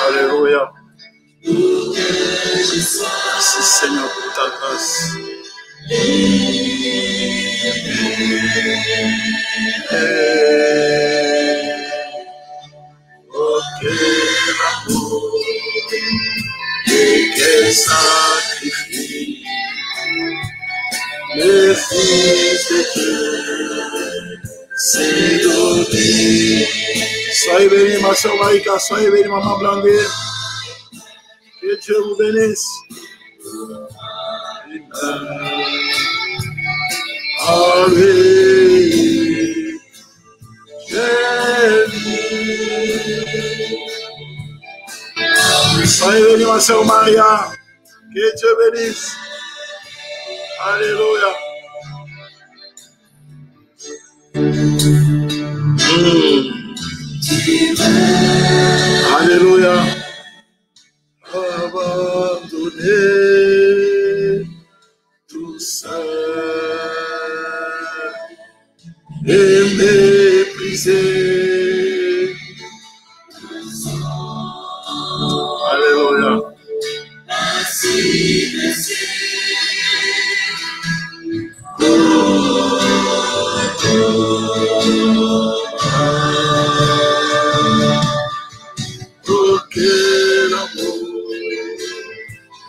Alléluia. Merci Seigneur pour ta grâce. Oh, quel amour et quel sacrifice, le Fils de Dieu s'est donné. Soyez bénis, ma soeur Marika, soyez bénis, maman Blanguer. Que Dieu vous bénisse. Amen. Soyez bénis, ma soeur Maria. Que Dieu bénisse. Alléluia. Alléluia. Abandonner tout ça et mépriser. Alléluia. Oh, quel amour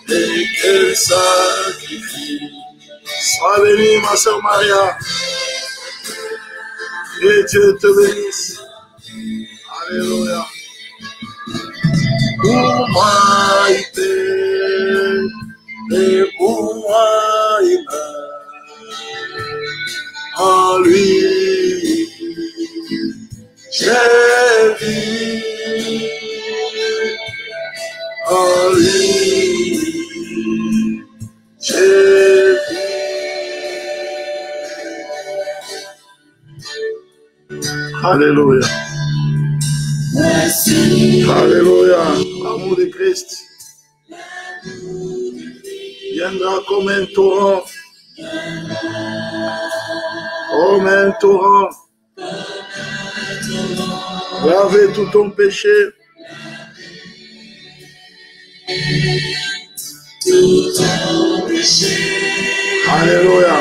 et quel sacrifice. Sois bénie, ma soeur Maria. Que Dieu te bénisse. Alléluia. Pour moi, il paie, et pour moi, il meurt. En lui, j'ai vu. En lui, j'ai vu. Alléluia. Alléluia. L'amour de Christ viendra comme un torrent. Comme un torrent. Laver tout ton péché. Tout ton péché. Alléluia.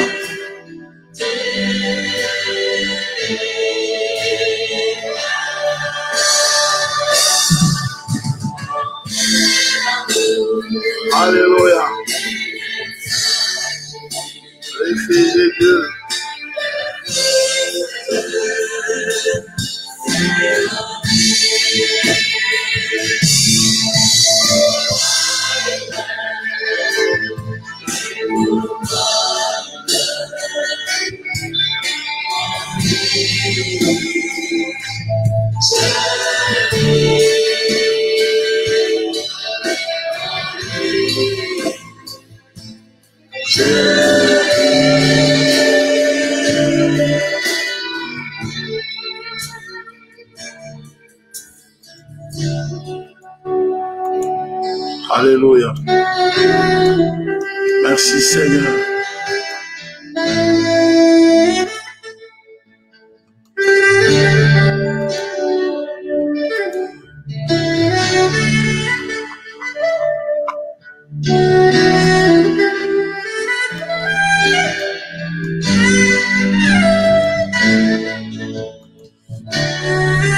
Alléluia. Les filles de Dieu. Alléluia. Merci Seigneur.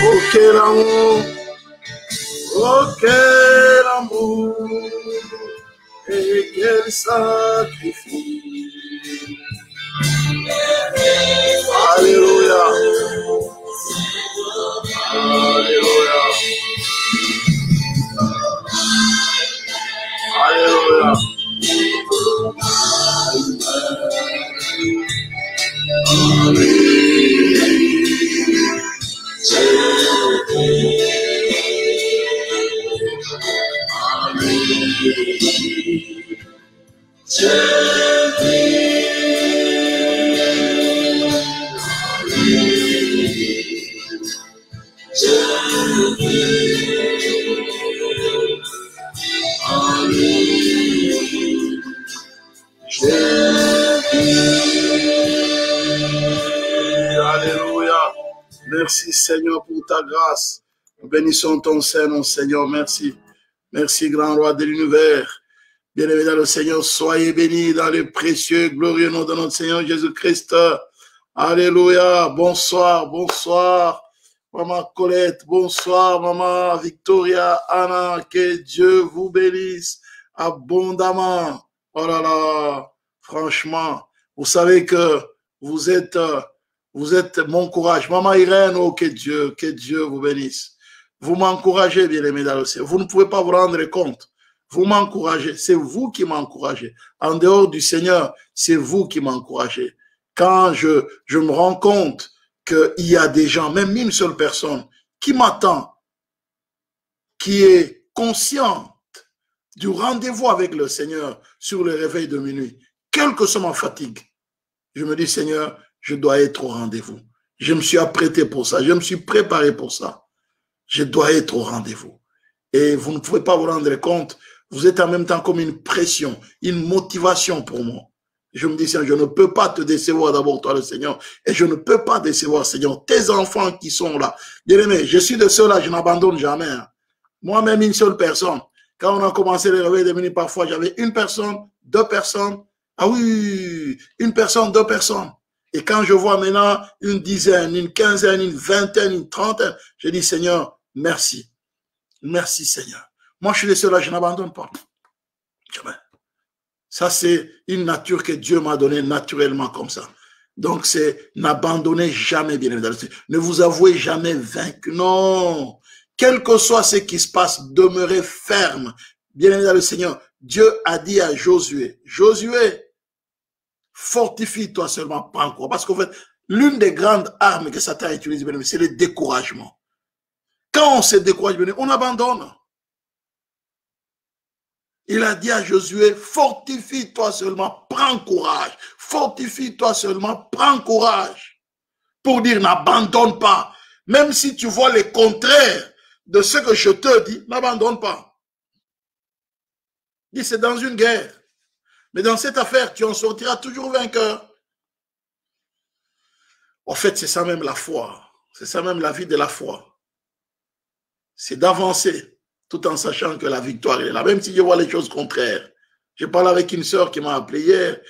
Oh quel amour, oh quel amour et quel sacrifice. Alléluia. Alléluia. Alléluia. Merci Seigneur pour ta grâce. Nous bénissons ton Saint-Nom, Seigneur. Merci. Merci, grand roi de l'univers. Bien-aimé dans le Seigneur, soyez bénis dans le précieux, glorieux nom de notre Seigneur Jésus-Christ. Alléluia. Bonsoir, bonsoir. Maman Colette, bonsoir. Maman Victoria, Anna, que Dieu vous bénisse abondamment. Oh là là, franchement, vous savez que vous êtes mon courage. Maman Irène, oh que Dieu vous bénisse. Vous m'encouragez, bien-aimé dans le Seigneur. Vous ne pouvez pas vous rendre compte. Vous m'encouragez. C'est vous qui m'encouragez. En dehors du Seigneur, c'est vous qui m'encouragez. Quand je me rends compte qu'il y a des gens, même une seule personne, qui m'attend, qui est consciente du rendez-vous avec le Seigneur sur le réveil de minuit, quelle que soit ma fatigue, je me dis, Seigneur, je dois être au rendez-vous. Je me suis apprêté pour ça. Je me suis préparé pour ça. Je dois être au rendez-vous. Et vous ne pouvez pas vous rendre compte, vous êtes en même temps comme une pression, une motivation pour moi. Je me dis, Seigneur, je ne peux pas te décevoir d'abord, toi le Seigneur, et je ne peux pas décevoir, Seigneur, tes enfants qui sont là. Bien-aimé, je suis de ceux-là, je n'abandonne jamais. Hein. Moi-même, une seule personne. Quand on a commencé le réveil de minuit, parfois, j'avais une personne, deux personnes. Ah oui, une personne, deux personnes. Et quand je vois maintenant une dizaine, une quinzaine, une vingtaine, une trentaine, je dis, Seigneur, merci. Merci, Seigneur. Moi, je suis de ceux-là, je n'abandonne pas. Jamais. Ça, c'est une nature que Dieu m'a donnée naturellement comme ça. Donc, c'est n'abandonnez jamais, bien évidemment. Ne vous avouez jamais vaincu. Non. Quel que soit ce qui se passe, demeurez ferme. Bien évidemment, le Seigneur, Dieu a dit à Josué, Josué, fortifie-toi seulement, prends quoi. Parce qu'en fait, l'une des grandes armes que Satan a utilisées, c'est le découragement. Quand on se décourage, on abandonne. Il a dit à Josué, fortifie-toi seulement, prends courage. Fortifie-toi seulement, prends courage. Pour dire, n'abandonne pas. Même si tu vois le contraire de ce que je te dis, n'abandonne pas. Il dit, c'est dans une guerre. Mais dans cette affaire, tu en sortiras toujours vainqueur. En fait, c'est ça même la foi. C'est ça même la vie de la foi. C'est d'avancer. Tout en sachant que la victoire est là, même si je vois les choses contraires. Je parle avec une sœur qui m'a appelé hier,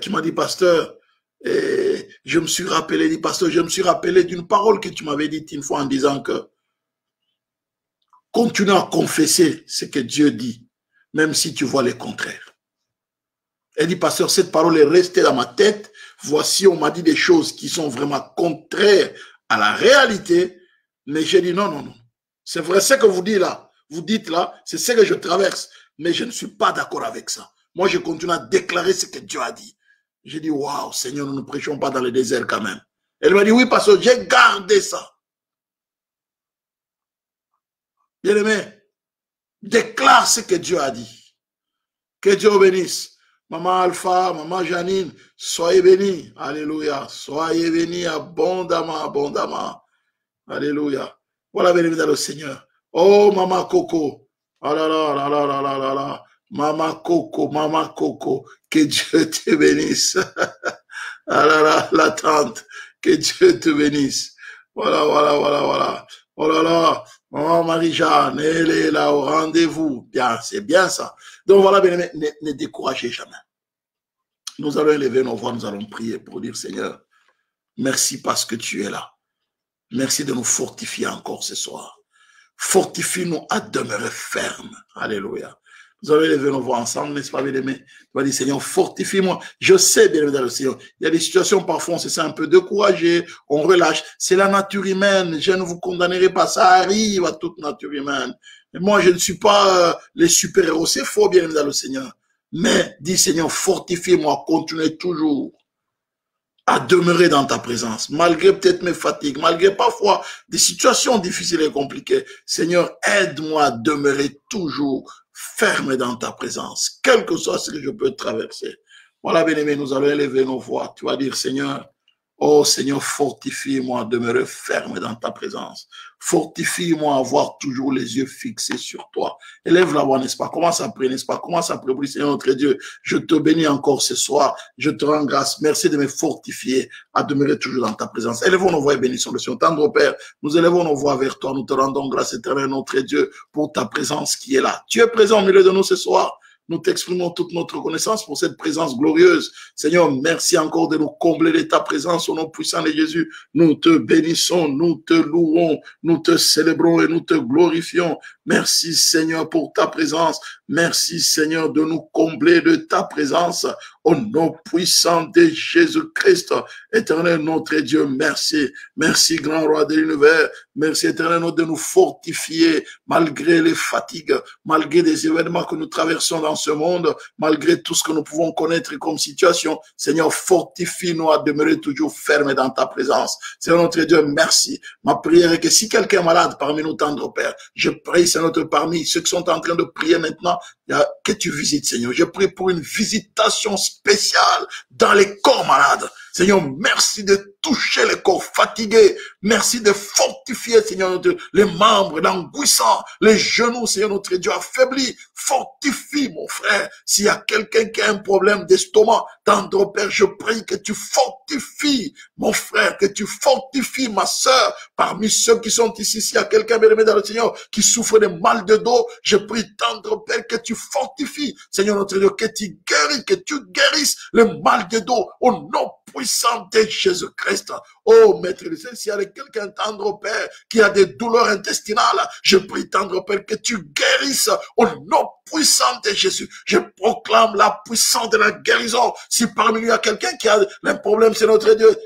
qui m'a dit, pasteur, et je me suis rappelé, dit, pasteur, je me suis rappelé d'une parole que tu m'avais dite une fois en disant que continue à confesser ce que Dieu dit, même si tu vois les contraires. Elle dit, pasteur, cette parole est restée dans ma tête. Voici, on m'a dit des choses qui sont vraiment contraires à la réalité, mais j'ai dit, non, non, non. C'est vrai, ce que vous dites là, c'est ce que je traverse, mais je ne suis pas d'accord avec ça. Moi, je continue à déclarer ce que Dieu a dit. J'ai dit, waouh, Seigneur, nous ne prêchons pas dans le désert quand même. Elle m'a dit, oui, parce que j'ai gardé ça. Bien-aimé, déclare ce que Dieu a dit. Que Dieu vous bénisse. Maman Alpha, maman Janine, soyez bénis. Alléluia. Soyez bénis abondamment, abondamment. Alléluia. Voilà, béni dans le Seigneur. Oh, maman Coco. Oh là là là là là là là là. Maman Coco, que Dieu te bénisse. Ah là là, la tante, que Dieu te bénisse. Voilà, voilà, voilà, voilà. Oh là là, maman Marie-Jeanne, elle est là au rendez-vous. Bien, c'est bien ça. Donc voilà, bien, ne découragez jamais. Nous allons élever nos voix, nous allons prier pour dire, Seigneur, merci parce que tu es là. Merci de nous fortifier encore ce soir. Fortifie-nous à demeurer fermes. Alléluia. Nous allons élever nos voix ensemble, n'est-ce pas, bien-aimé? Tu vas dire, Seigneur, fortifie-moi. Je sais, bien-aimé, dans le Seigneur, il y a des situations, parfois, on se sent un peu découragé, on relâche. C'est la nature humaine. Je ne vous condamnerai pas. Ça arrive à toute nature humaine. Mais moi, je ne suis pas les super-héros. C'est faux, bien-aimé, dans le Seigneur. Mais, dis, Seigneur, fortifie-moi, continuez toujours à demeurer dans ta présence, malgré peut-être mes fatigues, malgré parfois des situations difficiles et compliquées. Seigneur, aide-moi à demeurer toujours ferme dans ta présence, quel que soit ce que je peux traverser. Voilà, bien-aimé, nous allons élever nos voix. Tu vas dire, Seigneur, Oh Seigneur, fortifie-moi à demeurer ferme dans ta présence. Fortifie-moi à avoir toujours les yeux fixés sur toi. Élève la voix, n'est-ce pas? Commence à prier, n'est-ce pas? Commence à prier, Seigneur notre Dieu. Je te bénis encore ce soir. Je te rends grâce. Merci de me fortifier à demeurer toujours dans ta présence. Élevons nos voix et bénissons le Seigneur. Tendre Père, nous élevons nos voix vers toi. Nous te rendons grâce éternelle, notre Dieu, pour ta présence qui est là. Tu es présent au milieu de nous ce soir. Nous t'exprimons toute notre reconnaissance pour cette présence glorieuse. Seigneur, merci encore de nous combler de ta présence au nom puissant de Jésus. Nous te bénissons, nous te louons, nous te célébrons et nous te glorifions. Merci Seigneur pour ta présence. Merci Seigneur de nous combler de ta présence au nom puissant de Jésus-Christ. Éternel notre Dieu, merci. Merci grand roi de l'univers. Merci éternel de nous fortifier malgré les fatigues, malgré les événements que nous traversons dans ce monde, malgré tout ce que nous pouvons connaître comme situation. Seigneur, fortifie-nous à demeurer toujours ferme dans ta présence. Seigneur notre Dieu, merci. Ma prière est que si quelqu'un est malade parmi nous, tendre Père, je prie, Seigneur, parmi ceux qui sont en train de prier maintenant, que tu visites, Seigneur. Je prie pour une visitation spéciale dans les corps malades. Seigneur, merci de toucher les corps fatigués. Merci de fortifier, Seigneur, notre Dieu, les membres languissants, les genoux, Seigneur, notre Dieu, affaiblis. Fortifie, mon frère. S'il y a quelqu'un qui a un problème d'estomac, tendre Père, je prie que tu fortifies, mon frère, que tu fortifies ma sœur. Parmi ceux qui sont ici, s'il y a quelqu'un, bien aimé dans le Seigneur, qui souffre de mal de dos, je prie, tendre Père, que tu fortifies, Seigneur, notre Dieu, que tu guéris, que tu guérisses le mal de dos au nom puissant de Jésus-Christ. Oh, Maître du Ciel, s'il y a quelqu'un, tendre Père, qui a des douleurs intestinales, je prie, tendre Père, que tu guérisses au nom puissant de Jésus. Je proclame la puissance de la guérison. Si parmi nous il y a quelqu'un qui a un problème, c'est notre Dieu,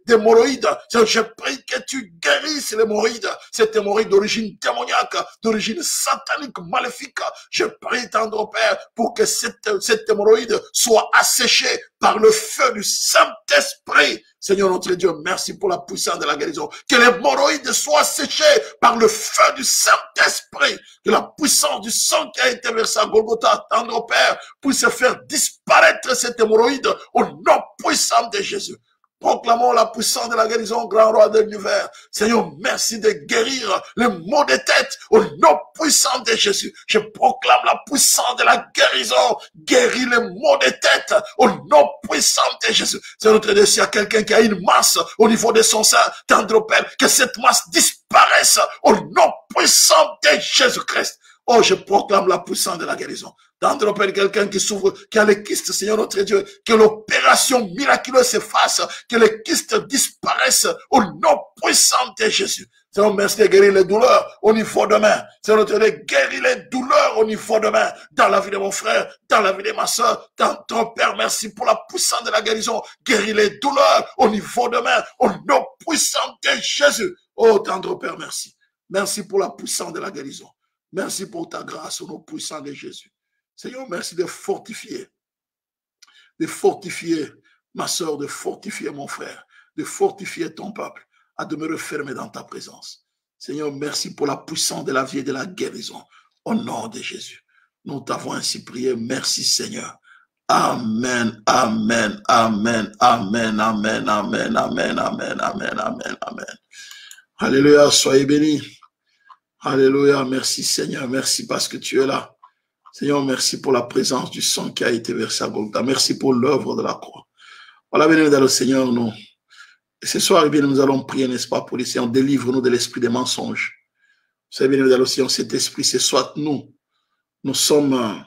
d'hémorroïdes, je prie que tu guérisses l'hémorroïde. Cette hémorroïde d'origine démoniaque, d'origine satanique, maléfique. Je prie, tendre Père, pour que cette hémorroïde soit asséchée par le feu du Saint-Esprit. Seigneur notre Dieu, merci pour la puissance de la guérison. Que l'hémorroïde soit séchée par le feu du Saint-Esprit. Que la puissance du sang qui a été versé à Golgotha, tendre Père, puisse faire disparaître cette hémorroïde au nom puissant de Jésus. Proclamons la puissance de la guérison, grand roi de l'univers. Seigneur, merci de guérir les maux de tête au nom puissant de Jésus. Je proclame la puissance de la guérison. Guéris les maux de tête au nom puissant de Jésus. C'est notre Dieu, s'il y a quelqu'un qui a une masse au niveau de son sein, tendre Père, que cette masse disparaisse au nom puissant de Jésus-Christ. Oh, je proclame la puissance de la guérison. Tendre Père, quelqu'un qui souffre, qui a les kystes, Seigneur notre Dieu, que l'opération miraculeuse se fasse, que les kystes disparaissent au nom puissant de Jésus. Seigneur, merci de guérir les douleurs au niveau de main. Seigneur notre Dieu, guérir les douleurs au niveau de main, dans la vie de mon frère, dans la vie de ma soeur, dans ton Père, merci pour la puissance de la guérison. Guérir les douleurs au niveau de main, au nom puissant de Jésus. Oh, tendre Père, merci. Merci pour la puissance de la guérison. Merci pour ta grâce au nom puissant de Jésus. Seigneur, merci de fortifier ma soeur, de fortifier mon frère, de fortifier ton peuple, à demeurer fermé dans ta présence. Seigneur, merci pour la puissance de la vie et de la guérison. Au nom de Jésus, nous t'avons ainsi prié. Merci Seigneur. Amen, amen, amen, amen, amen, amen, amen, amen, amen, amen, amen. Alléluia, soyez bénis. Alléluia, merci Seigneur, merci parce que tu es là. Seigneur, merci pour la présence du sang qui a été versé à Golgotha. Merci pour l'œuvre de la croix. Voilà, bien dans le Seigneur, nous. Et ce soir, bien, nous allons prier, n'est-ce pas, pour le Seigneur, délivre-nous de l'esprit des mensonges. Vous savez, bien dans le Seigneur, cet esprit, c'est soit nous. Nous sommes,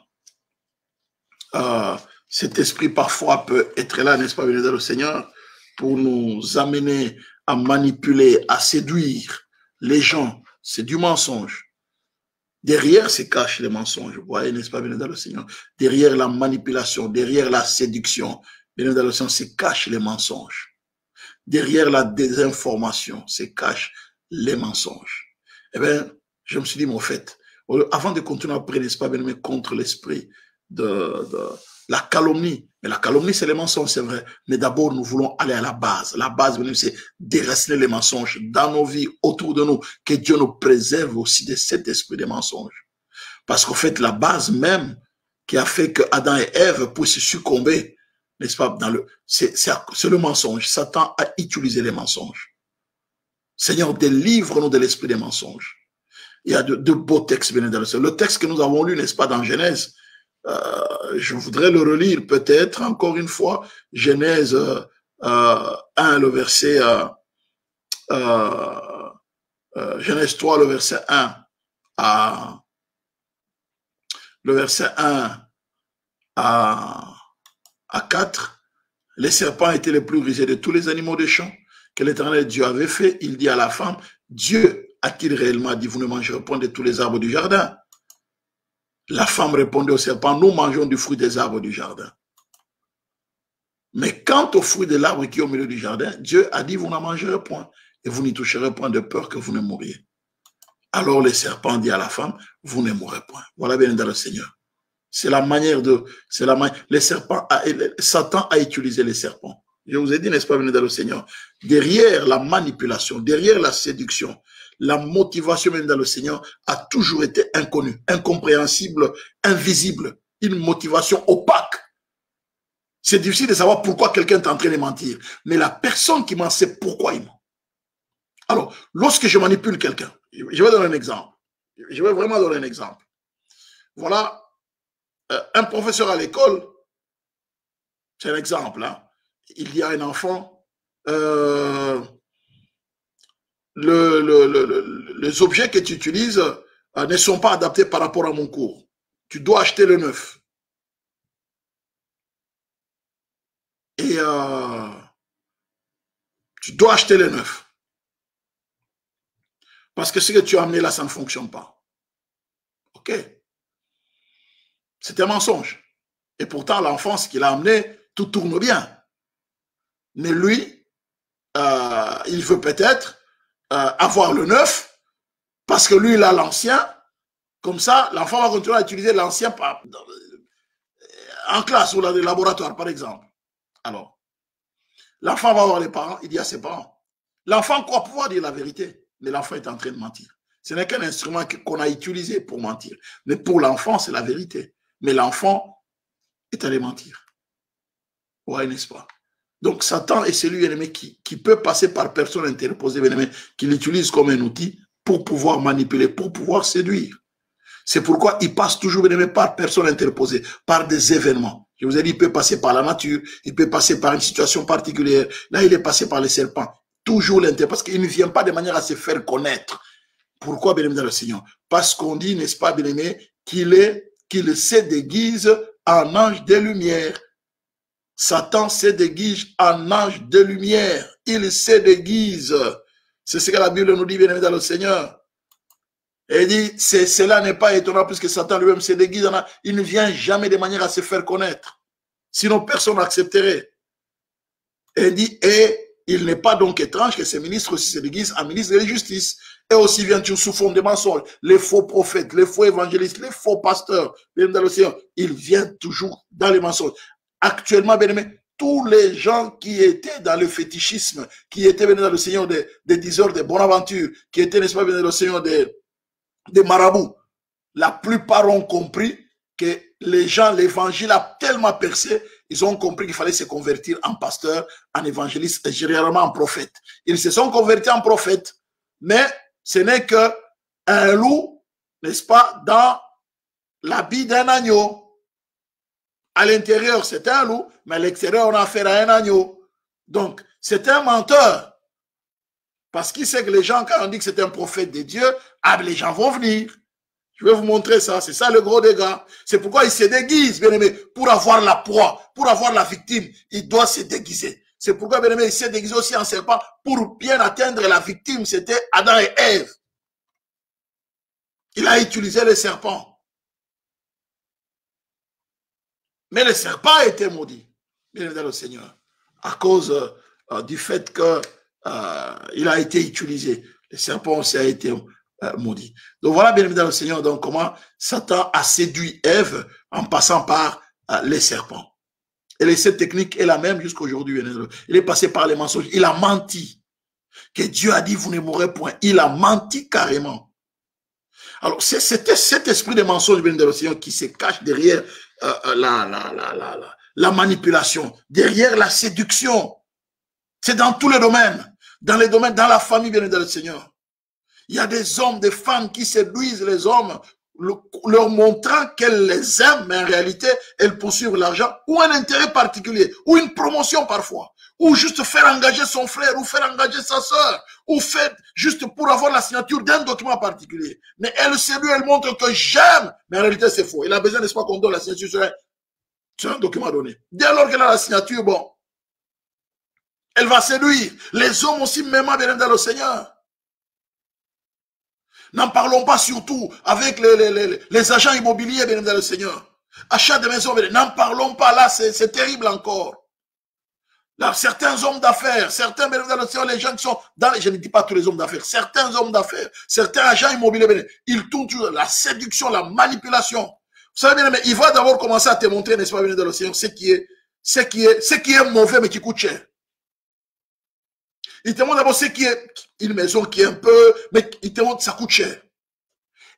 cet esprit parfois peut être là, n'est-ce pas, bien dans le Seigneur, pour nous amener à manipuler, à séduire les gens. C'est du mensonge. Derrière se cachent les mensonges. Vous voyez, n'est-ce pas, bien dans le Seigneur? Derrière la manipulation, derrière la séduction, bien dans le Seigneur, se cachent les mensonges. Derrière la désinformation, se cachent les mensonges. Eh bien, je me suis dit, mon fait, avant de continuer à prier, n'est-ce pas, bien aimé, contre l'esprit de la calomnie. Mais la calomnie, c'est les mensonges, c'est vrai. Mais d'abord, nous voulons aller à la base. La base, c'est déraciner les mensonges dans nos vies, autour de nous. Que Dieu nous préserve aussi de cet esprit des mensonges. Parce qu'en fait, la base même qui a fait que Adam et Ève puissent succomber n'est-ce pas, c'est le mensonge. Satan a utilisé les mensonges. Seigneur, délivre-nous de l'esprit des mensonges. Il y a de beaux textes, bien évidemment. Le texte que nous avons lu, n'est-ce pas, dans Genèse, je voudrais le relire peut-être encore une fois. Genèse 1, le verset... Genèse 3, le verset 1 à... Le verset 1 à 4. Les serpents étaient les plus rusés de tous les animaux des champs que l'Éternel Dieu avait fait. Il dit à la femme, Dieu a-t-il réellement dit, vous ne mangerez point de tous les arbres du jardin? La femme répondait au serpent, nous mangeons du fruit des arbres du jardin. Mais quant au fruit de l'arbre qui est au milieu du jardin, Dieu a dit, vous n'en mangerez point et vous n'y toucherez point de peur que vous ne mouriez. Alors le serpent dit à la femme, vous ne mourrez point. Voilà bien dans le Seigneur. C'est la manière de... Les serpents, Satan a utilisé les serpents. Je vous ai dit, n'est-ce pas, bien dans le Seigneur. Derrière la manipulation, derrière la séduction, la motivation même dans le Seigneur a toujours été inconnue, incompréhensible, invisible, une motivation opaque. C'est difficile de savoir pourquoi quelqu'un est en train de mentir, mais la personne qui ment sait pourquoi il ment. Alors, lorsque je manipule quelqu'un, je vais donner un exemple. Je vais vraiment donner un exemple. Voilà, un professeur à l'école, c'est un exemple, hein. Il y a un enfant, les objets que tu utilises ne sont pas adaptés par rapport à mon cours. Tu dois acheter le neuf. Et tu dois acheter le neuf. Parce que ce que tu as amené là, ça ne fonctionne pas. OK. C'est un mensonge. Et pourtant, l'enfant, ce qu'il a amené, tout tourne bien. Mais lui, il veut peut-être avoir le neuf, parce que lui, il a l'ancien. Comme ça, l'enfant va continuer à utiliser l'ancien en classe ou dans le laboratoire, par exemple. Alors, l'enfant va voir les parents, il dit à ses parents. L'enfant croit pouvoir dire la vérité, mais l'enfant est en train de mentir. Ce n'est qu'un instrument qu'on a utilisé pour mentir. Mais pour l'enfant, c'est la vérité. Mais l'enfant est allé mentir. Ouais, n'est-ce pas? Donc, Satan est celui, bien-aimé, qui peut passer par personne interposée, bien-aimé, qui l'utilise comme un outil pour pouvoir manipuler, pour pouvoir séduire. C'est pourquoi il passe toujours, bien-aimé, par personne interposée, par des événements. Je vous ai dit, il peut passer par la nature, il peut passer par une situation particulière. Là, il est passé par les serpents. Toujours l'intérêt, parce qu'il ne vient pas de manière à se faire connaître. Pourquoi, bien-aimé, dans le Seigneur? Parce qu'on dit, n'est-ce pas, bien-aimé, qu'il se déguise en ange de lumière. Satan se déguise en ange de lumière. Il se déguise. C'est ce que la Bible nous dit, bien aimé dans le Seigneur. Et il dit, cela n'est pas étonnant puisque Satan lui-même se déguise en ange. Il ne vient jamais de manière à se faire connaître. Sinon, personne n'accepterait. Et il dit, et il n'est pas donc étrange que ces ministres aussi se déguisent en ministres de la justice. Et aussi vient-il sous forme de mensonges. Les faux prophètes, les faux évangélistes, les faux pasteurs, bien aimé dans le Seigneur. Ils viennent toujours dans les mensonges. Actuellement, bien aimé, tous les gens qui étaient dans le fétichisme, qui étaient venus dans le Seigneur des diseurs de Bonaventure, qui étaient, n'est-ce pas, venus dans le Seigneur des marabouts, la plupart ont compris que les gens, l'évangile a tellement percé, ils ont compris qu'il fallait se convertir en pasteur, en évangéliste et généralement en prophète. Ils se sont convertis en prophète, mais ce n'est qu'un loup, n'est-ce pas, dans l'habit d'un agneau. À l'intérieur, c'est un loup, mais à l'extérieur, on a affaire à un agneau. Donc, c'est un menteur. Parce qu'il sait que les gens, quand on dit que c'est un prophète de Dieu, les gens vont venir. Je vais vous montrer ça. C'est ça le gros dégât. C'est pourquoi il se déguise, bien aimé, pour avoir la proie, pour avoir la victime. Il doit se déguiser. C'est pourquoi, bien aimé, il s'est déguisé aussi en serpent pour bien atteindre la victime. C'était Adam et Ève. Il a utilisé le serpent. Mais le serpent a été maudit, bien évidemment, le Seigneur, à cause du fait qu'il a été utilisé. Le serpent aussi a été maudit. Donc voilà, bien évidemment, le Seigneur, donc comment Satan a séduit Ève en passant par les serpents. Et cette technique est la même jusqu'aujourd'hui. Il est passé par les mensonges. Il a menti. Que Dieu a dit, vous ne mourrez point. Il a menti carrément. Alors, c'était cet esprit de mensonge, bien évidemment, le Seigneur, qui se cache derrière la manipulation, derrière la séduction. C'est dans tous les domaines. Dans les domaines, dans la famille, bien dans le Seigneur. Il y a des hommes, des femmes qui séduisent les hommes, leur montrant qu'elles les aiment, mais en réalité, elles poursuivent l'argent ou un intérêt particulier, ou une promotion parfois, ou juste faire engager son frère, ou faire engager sa soeur, ou faire juste pour avoir la signature d'un document particulier. Mais elle séduit, elle montre que j'aime, mais en réalité, c'est faux. Il a besoin, n'est-ce pas, qu'on donne la signature sur un document donné. Dès lors qu'elle a la signature, bon, elle va séduire. Les hommes aussi, même bien dans le Seigneur. N'en parlons pas surtout avec les agents immobiliers, bien dans le Seigneur. Achat de maisons, n'en parlons pas là, c'est terrible encore. Là, certains hommes d'affaires, certains, bien dans le Seigneur, les gens qui sont dans, je ne dis pas tous les hommes d'affaires, certains hommes d'affaires, certains agents immobiliers, ils tournent toujours la séduction, la manipulation. Vous savez bien, mais il va d'abord commencer à te montrer, n'est-ce pas, bien dans le Seigneur, ce qui est mauvais, mais qui coûte cher. Il te montre d'abord ce qui est une maison qui est un peu, mais il te montre que ça coûte cher.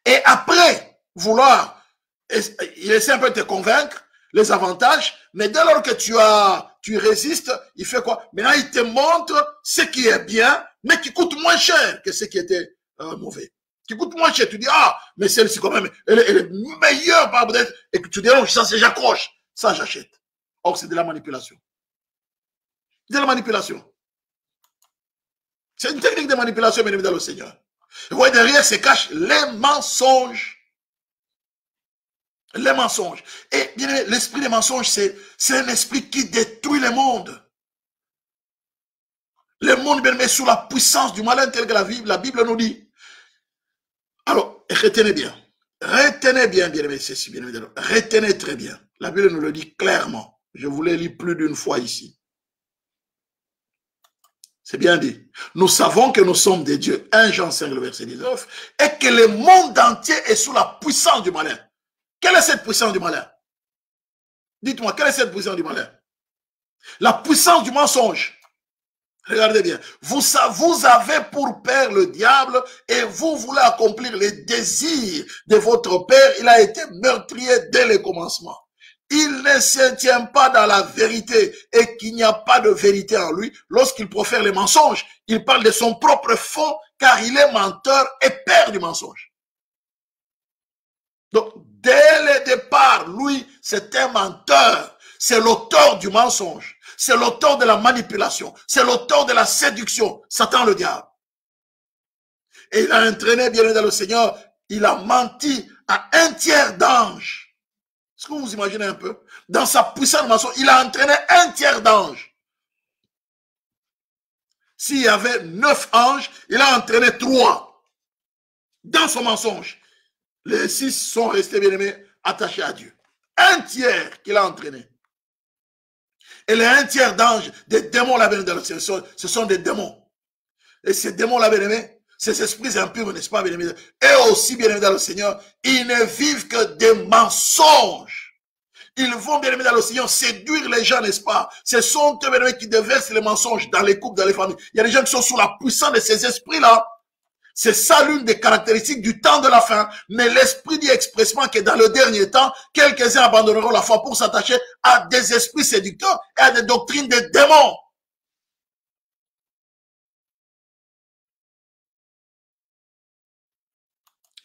Et après, vouloir, il essaie un peu de te convaincre, les avantages, mais dès lors que tu résistes, il fait quoi? Maintenant, il te montre ce qui est bien, mais qui coûte moins cher que ce qui était mauvais. Qui coûte moins cher. Tu dis, ah, mais celle-ci quand même, elle est meilleure, peut-être, et que tu dis, non, ça, j'accroche. Ça, j'achète. Or, c'est de la manipulation. De la manipulation. C'est une technique de manipulation, bien évidemment, le Seigneur. Vous voyez, derrière se cachent les mensonges. Les mensonges. Et bien, l'esprit des mensonges, c'est un esprit qui détruit le monde. Le monde, bien aimé, sous la puissance du malin, tel que la Bible nous dit. Alors, retenez bien. Retenez bien, bien aimé, ceci, bien évidemment. Retenez très bien. La Bible nous le dit clairement. Je vous l'ai lu plus d'une fois ici. C'est bien dit. Nous savons que nous sommes des dieux. 1 Jean 5, le verset 19. Et que le monde entier est sous la puissance du malin. Quelle est cette puissance du malin? Dites-moi, quelle est cette puissance du malin? La puissance du mensonge. Regardez bien. Vous avez pour père le diable et vous voulez accomplir les désirs de votre père. Il a été meurtrier dès le commencement. Il ne se tient pas dans la vérité et qu'il n'y a pas de vérité en lui. Lorsqu'il profère les mensonges, il parle de son propre fond car il est menteur et père du mensonge. Donc, dès le départ, lui, c'est un menteur. C'est l'auteur du mensonge. C'est l'auteur de la manipulation. C'est l'auteur de la séduction. Satan le diable. Et il a entraîné, bien dans le Seigneur, il a menti à un tiers d'anges. Est-ce que vous vous imaginez un peu? Dans sa puissante mensonge, il a entraîné un tiers d'anges. S'il y avait 9 anges, il a entraîné 3. Dans son mensonge. Les 6 sont restés, bien aimés, attachés à Dieu. Un tiers qu'il a entraîné. Et les un tiers d'anges, des démons là, bien aimés, ce sont des démons. Et ces démons là, bien aimés, ces esprits impurs, n'est-ce pas, bien aimés, et aussi, bien aimés, dans le Seigneur, ils ne vivent que des mensonges. Ils vont, bien aimés, dans le Seigneur, séduire les gens, n'est-ce pas? Ce sont eux, bien aimés, qui déversent les mensonges dans les couples, dans les familles. Il y a des gens qui sont sous la puissance de ces esprits-là. C'est ça l'une des caractéristiques du temps de la fin. Mais l'esprit dit expressément que dans le dernier temps, quelques-uns abandonneront la foi pour s'attacher à des esprits séducteurs et à des doctrines des démons.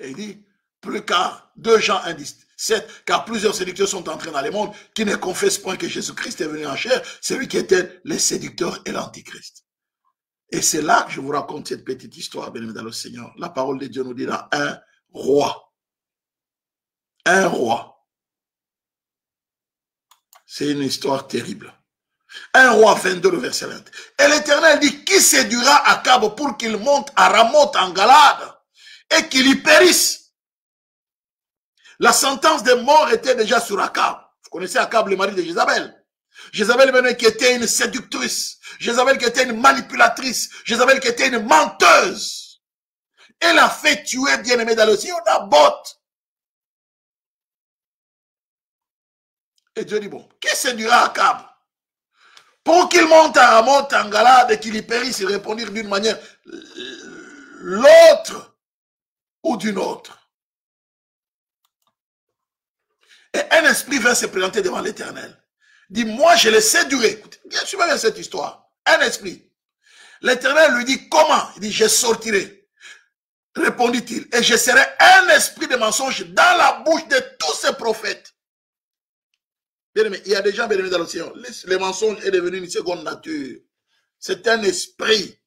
Et il dit, plus qu'à 2 Jean 1,17, car plusieurs séducteurs sont entrés dans le monde qui ne confessent point que Jésus-Christ est venu en chair, c'est lui qui était le séducteur et l'antichrist. Et c'est là que je vous raconte cette petite histoire, bien aimé dans le Seigneur. La parole de Dieu nous dit là, un roi. Un roi. C'est une histoire terrible. Un roi 22, le verset 20. Et l'Éternel dit, qui séduira Akab pour qu'il monte à Ramoth en Galade et qu'il y périsse. La sentence de mort était déjà sur Akab. Vous connaissez Akab, le mari de Jézabel. Jézabel qui était une séductrice. Jézabel qui était une manipulatrice. Jézabel qui était une menteuse. Elle a fait tuer, bien aimé dans le ciel, Naboth. Et Dieu dit, bon, qui séduira Akab? Pour qu'il monte à Ramoth en Galade et qu'il y périsse, il répondit d'une manière, l'autre ou d'une autre. Et un esprit vint se présenter devant l'Éternel. dit, moi je les séduirai. Écoutez, bien sûr, bien cette histoire. Un esprit. L'Éternel lui dit, comment? Il dit, je sortirai. Répondit-il, et je serai un esprit de mensonge dans la bouche de tous ces prophètes. Bien aimé, il y a des gens, bien aimés dans le Seigneur, le mensonge est devenu une seconde nature. C'est un esprit.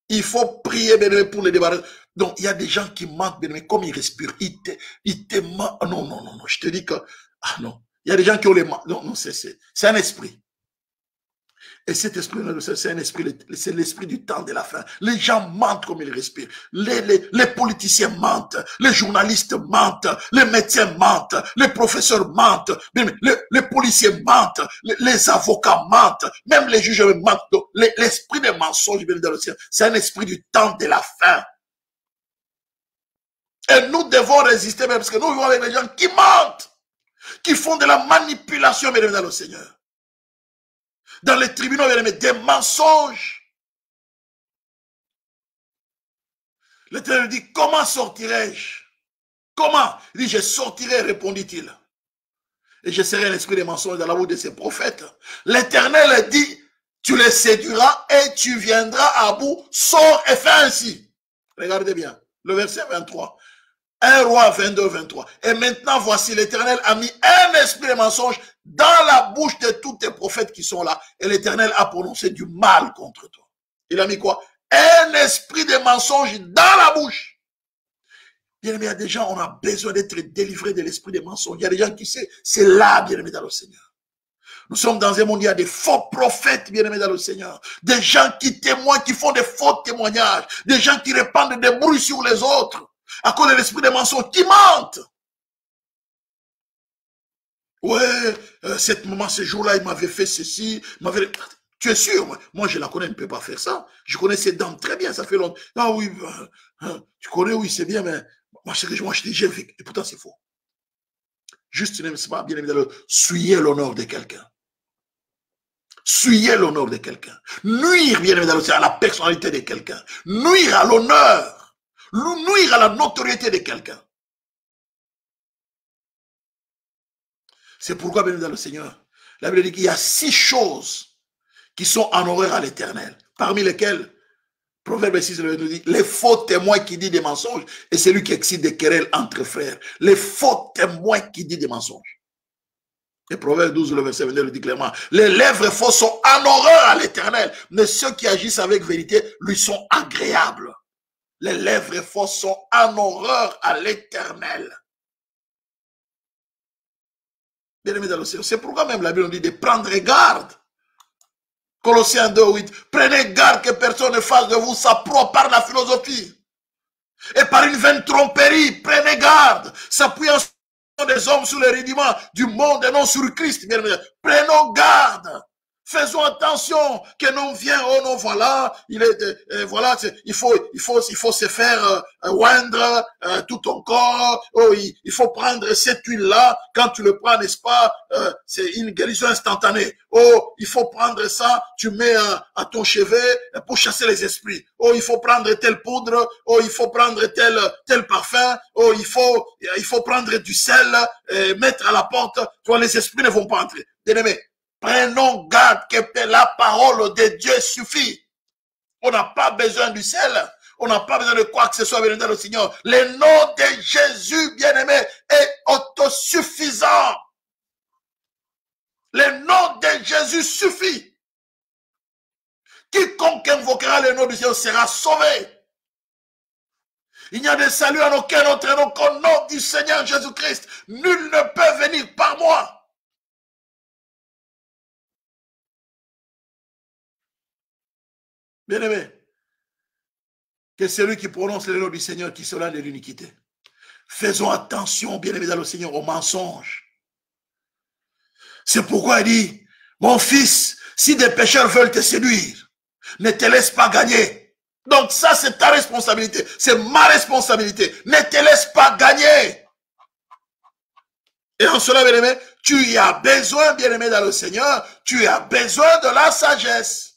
Il faut prier, bien aimé, pour les débarrasser. Donc, il y a des gens qui mentent, bien aimé, comme ils respirent. Ils te mentent. Non, non, non, non, je te dis que, ah non. Il y a des gens qui ont les mentent. Non, non, c'est un esprit. Et cet esprit, c'est un esprit, c'est l'esprit du temps de la fin. Les gens mentent comme ils respirent. Les politiciens mentent, les journalistes mentent, les médecins mentent, les professeurs mentent, les policiers mentent, les avocats mentent, même les juges mentent. Donc, l'esprit des mensonges, c'est un esprit du temps de la fin. Et nous devons résister, même parce que nous vivons avec les gens qui mentent, qui font de la manipulation, bien dans le Seigneur. Dans les tribunaux, des mensonges. L'Éternel dit, comment sortirai-je? Comment? Il dit, je sortirai, répondit-il. Et je serai l'esprit des mensonges dans la bouche de ces prophètes. L'Éternel dit, tu les séduiras et tu viendras à bout, sors et fais ainsi. Regardez bien, le verset 23. 1 Roi 22, 23. Et maintenant, voici, l'Éternel a mis un esprit de mensonge dans la bouche de tous tes prophètes qui sont là. Et l'Éternel a prononcé du mal contre toi. Il a mis quoi? Un esprit de mensonge dans la bouche. Bien aimé, il y a des gens, on a besoin d'être délivrés de l'esprit des mensonges. Il y a des gens qui savent, c'est là, bien aimé, dans le Seigneur. Nous sommes dans un monde où il y a des faux prophètes, bien aimés dans le Seigneur. Des gens qui témoignent, qui font des faux témoignages. Des gens qui répandent des bruits sur les autres. À cause de l'esprit des mensonges qui mentent. Ouais, cette maman, ce jour-là, il m'avait fait ceci. Tu es sûr? Moi, je la connais, elle ne peut pas faire ça. Je connais ces dames très bien, ça fait longtemps. Ah oui, tu connais, oui, c'est bien, mais moi, je dis, j'ai vécu. Et pourtant, c'est faux. Juste, tu n'aimes pas bien évidemment, souiller l'honneur de quelqu'un. Souiller l'honneur de quelqu'un. Nuire, bien évidemment, à la personnalité de quelqu'un. Nuire à l'honneur. Nuire à la notoriété de quelqu'un. C'est pourquoi, bien dans le Seigneur, la Bible dit qu'il y a 6 choses qui sont en horreur à l'Éternel, parmi lesquelles, Proverbe 6 nous dit, les faux témoins qui disent des mensonges et celui qui excite des querelles entre frères. Les faux témoins qui disent des mensonges. Et Proverbe 12, le verset 22 le dit clairement, les lèvres fausses sont en horreur à l'Éternel, mais ceux qui agissent avec vérité lui sont agréables. Les lèvres fausses sont en horreur à l'Éternel. Bien aimé dans le Seigneur. C'est pourquoi même la Bible nous dit de prendre garde. Colossiens 2, 8. Prenez garde que personne ne fasse de vous sa propre par la philosophie. Et par une vaine tromperie, prenez garde. S'appuyant sur des hommes sur les rudiments du monde et non sur Christ. Bien aimé. Prenons garde. Faisons attention que non vient, oh non, voilà, voilà, il faut se faire oindre tout ton corps, oh, il faut prendre cette huile-là, quand tu le prends, n'est-ce pas, c'est une guérison instantanée, oh, il faut prendre ça, tu mets à ton chevet pour chasser les esprits, oh, il faut prendre telle poudre, oh, il faut prendre tel parfum, oh, il faut prendre du sel, mettre à la porte, toi, les esprits ne vont pas entrer, bien aimé. Prenons garde que la parole de Dieu suffit. On n'a pas besoin du sel. On n'a pas besoin de quoi que ce soit, bien aimé, le Seigneur. Le nom de Jésus, bien-aimé, est autosuffisant. Le nom de Jésus suffit. Quiconque invoquera le nom du Seigneur sera sauvé. Il n'y a de salut en aucun autre nom qu'au nom du Seigneur Jésus-Christ. Nul ne peut venir par moi. Bien-aimé, que celui qui prononce le nom du Seigneur qui sera de l'iniquité. Faisons attention, bien-aimé dans le Seigneur, aux mensonges. C'est pourquoi il dit, mon fils, si des pécheurs veulent te séduire, ne te laisse pas gagner. Donc ça, c'est ta responsabilité. C'est ma responsabilité. Ne te laisse pas gagner. Et en cela, bien-aimé, tu y as besoin, bien-aimé dans le Seigneur, tu as besoin de la sagesse.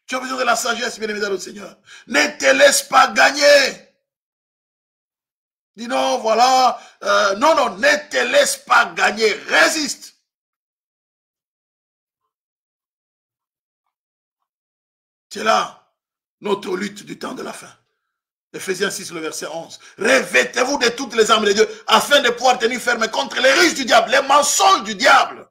Tu as besoin de la sagesse, bien-aimé dans le Seigneur. Ne te laisse pas gagner. Dis non, voilà, non, non, ne te laisse pas gagner, résiste. C'est là notre lutte du temps de la fin. Ephésiens 6, le verset 11. Revêtez-vous de toutes les armes de Dieu afin de pouvoir tenir ferme contre les ruses du diable, les mensonges du diable.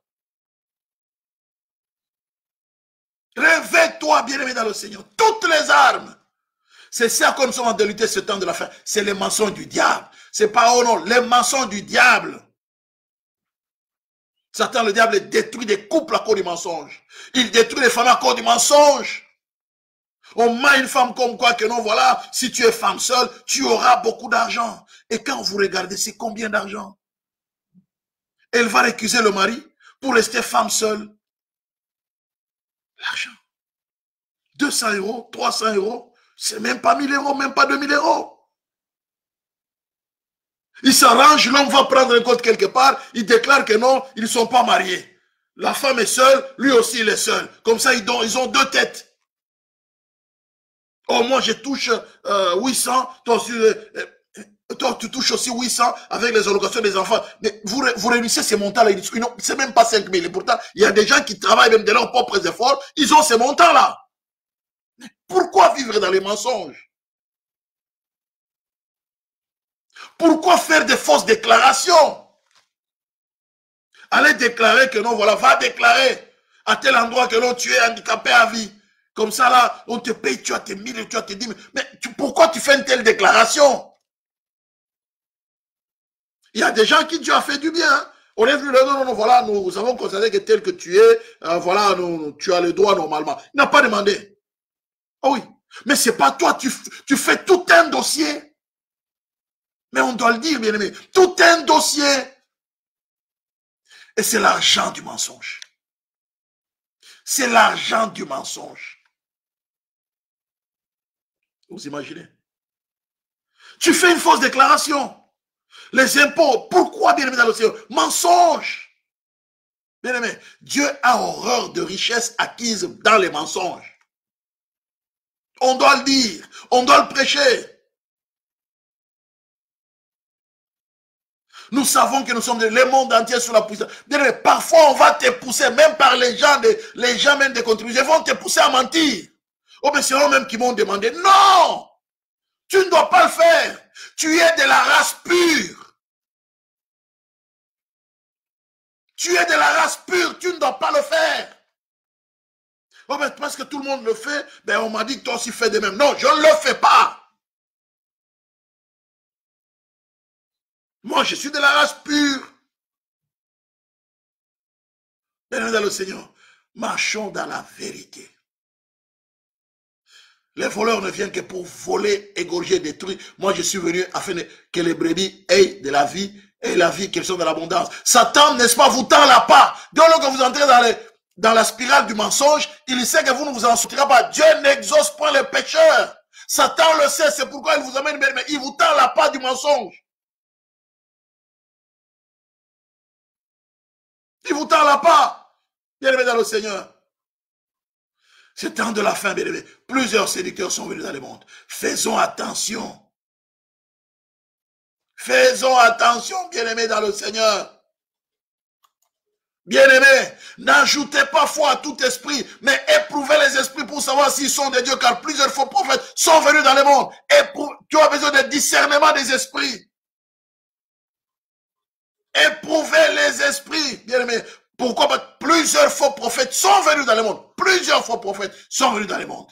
Revêt-toi, bien-aimé dans le Seigneur, toutes les armes. C'est ça que nous sommes en train de lutter ce temps de la fin. C'est les mensonges du diable. C'est pas, oh non, les mensonges du diable. Satan, le diable, détruit des couples à cause du mensonge. Il détruit les femmes à cause du mensonge. On met une femme comme quoi que non, voilà, si tu es femme seule, tu auras beaucoup d'argent. Et quand vous regardez, c'est combien d'argent? Elle va récuser le mari pour rester femme seule. L'argent. 200 euros, 300 euros, c'est même pas 1000 euros, même pas 2000 euros. Il s'arrange, l'homme va prendre un compte quelque part, il déclare que non, ils ne sont pas mariés. La femme est seule, lui aussi il est seul. Comme ça, ils ont deux têtes. Oh, moi je touche 800, toi tu touches aussi 800 avec les allocations des enfants. Mais vous réunissez ces montants-là, c'est même pas 5 000. Et pourtant, il y a des gens qui travaillent même de leurs propres efforts, ils ont ces montants-là. Pourquoi vivre dans les mensonges? Pourquoi faire des fausses déclarations? Allez déclarer que non, voilà, va déclarer à tel endroit que non, tu es handicapé à vie. Comme ça, là, on te paye, tu as tes 1000, tu as tes 10 000. Mais pourquoi tu fais une telle déclaration? Il y a des gens qui Dieu a fait du bien. Hein? On est venu, non, non, voilà, nous avons constaté que tel que tu es, voilà, tu as le droit normalement. Il n'a pas demandé. Oh oui. Mais c'est pas toi, tu fais tout un dossier. Mais on doit le dire, bien aimé. Tout un dossier. Et c'est l'argent du mensonge. C'est l'argent du mensonge. Vous imaginez? Tu fais une fausse déclaration. Les impôts, pourquoi, bien aimé dans le Seigneur? Mensonge. Bien aimé, Dieu a horreur de richesses acquises dans les mensonges. On doit le dire, on doit le prêcher. Nous savons que nous sommes le monde entier sous la puissance. Bien aimé, parfois on va te pousser, même par les gens même des contributions, ils vont te pousser à mentir. Oh, mais c'est eux même qui m'ont demandé. Non! Tu ne dois pas le faire. Tu es de la race pure. Tu es de la race pure. Tu ne dois pas le faire. Oh, mais parce que tout le monde le fait, ben on m'a dit que toi aussi fais de même. Non, je ne le fais pas. Moi, je suis de la race pure. Bien dans le Seigneur, marchons dans la vérité. Les voleurs ne viennent que pour voler, égorger, détruire. Moi, je suis venu afin que les brebis aient de la vie et la vie qu'elles sont de l'abondance. Satan, n'est-ce pas, vous tend la part. Dès lors que vous entrez dans la spirale du mensonge, il sait que vous ne vous en sortirez pas. Dieu n'exauce point les pécheurs. Satan le sait, c'est pourquoi il vous amène, mais il vous tend la part du mensonge. Il vous tend la part. Bien-aimé dans le Seigneur. C'est temps de la fin, bien-aimé. Plusieurs séducteurs sont venus dans le monde. Faisons attention. Faisons attention, bien-aimé dans le Seigneur. Bien-aimé, n'ajoutez pas foi à tout esprit, mais éprouvez les esprits pour savoir s'ils sont de Dieu, car plusieurs faux prophètes sont venus dans le monde. Tu as besoin de discernement des esprits. Éprouvez les esprits, bien-aimé. Pourquoi? Parce que plusieurs faux prophètes sont venus dans le monde. Plusieurs faux prophètes sont venus dans le monde.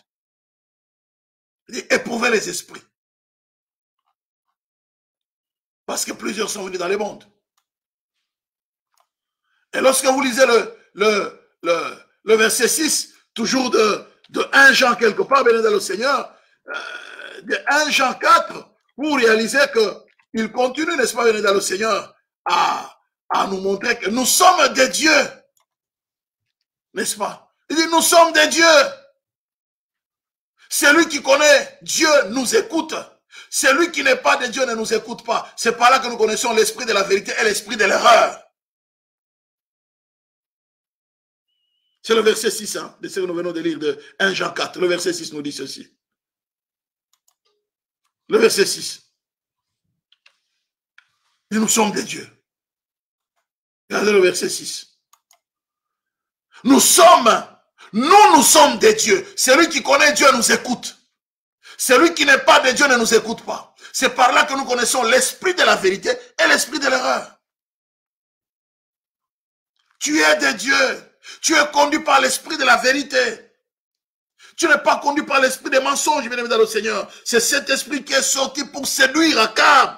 Éprouvez les esprits. Parce que plusieurs sont venus dans le monde. Et lorsque vous lisez le verset 6, toujours de 1 Jean quelque part, bien dans le Seigneur, de 1 Jean 4, vous réalisez qu'il continue, n'est-ce pas, bien dans le Seigneur, à nous montrer que nous sommes des dieux. N'est-ce pas? Il dit, nous sommes des dieux. Celui qui connaît Dieu nous écoute. Celui qui n'est pas de Dieu ne nous écoute pas. C'est par là que nous connaissons l'esprit de la vérité et l'esprit de l'erreur. C'est le verset 6, hein, de ce que nous venons de lire de 1 Jean 4. Le verset 6 nous dit ceci. Le verset 6. Et nous sommes des dieux. Regardez le verset 6. Nous sommes des dieux. Celui qui connaît Dieu nous écoute. Celui qui n'est pas de Dieu ne nous écoute pas. C'est par là que nous connaissons l'esprit de la vérité et l'esprit de l'erreur. Tu es de Dieu. Tu es conduit par l'esprit de la vérité. Tu n'es pas conduit par l'esprit des mensonges, bien-aimé dans le Seigneur. C'est cet esprit qui est sorti pour séduire Akab.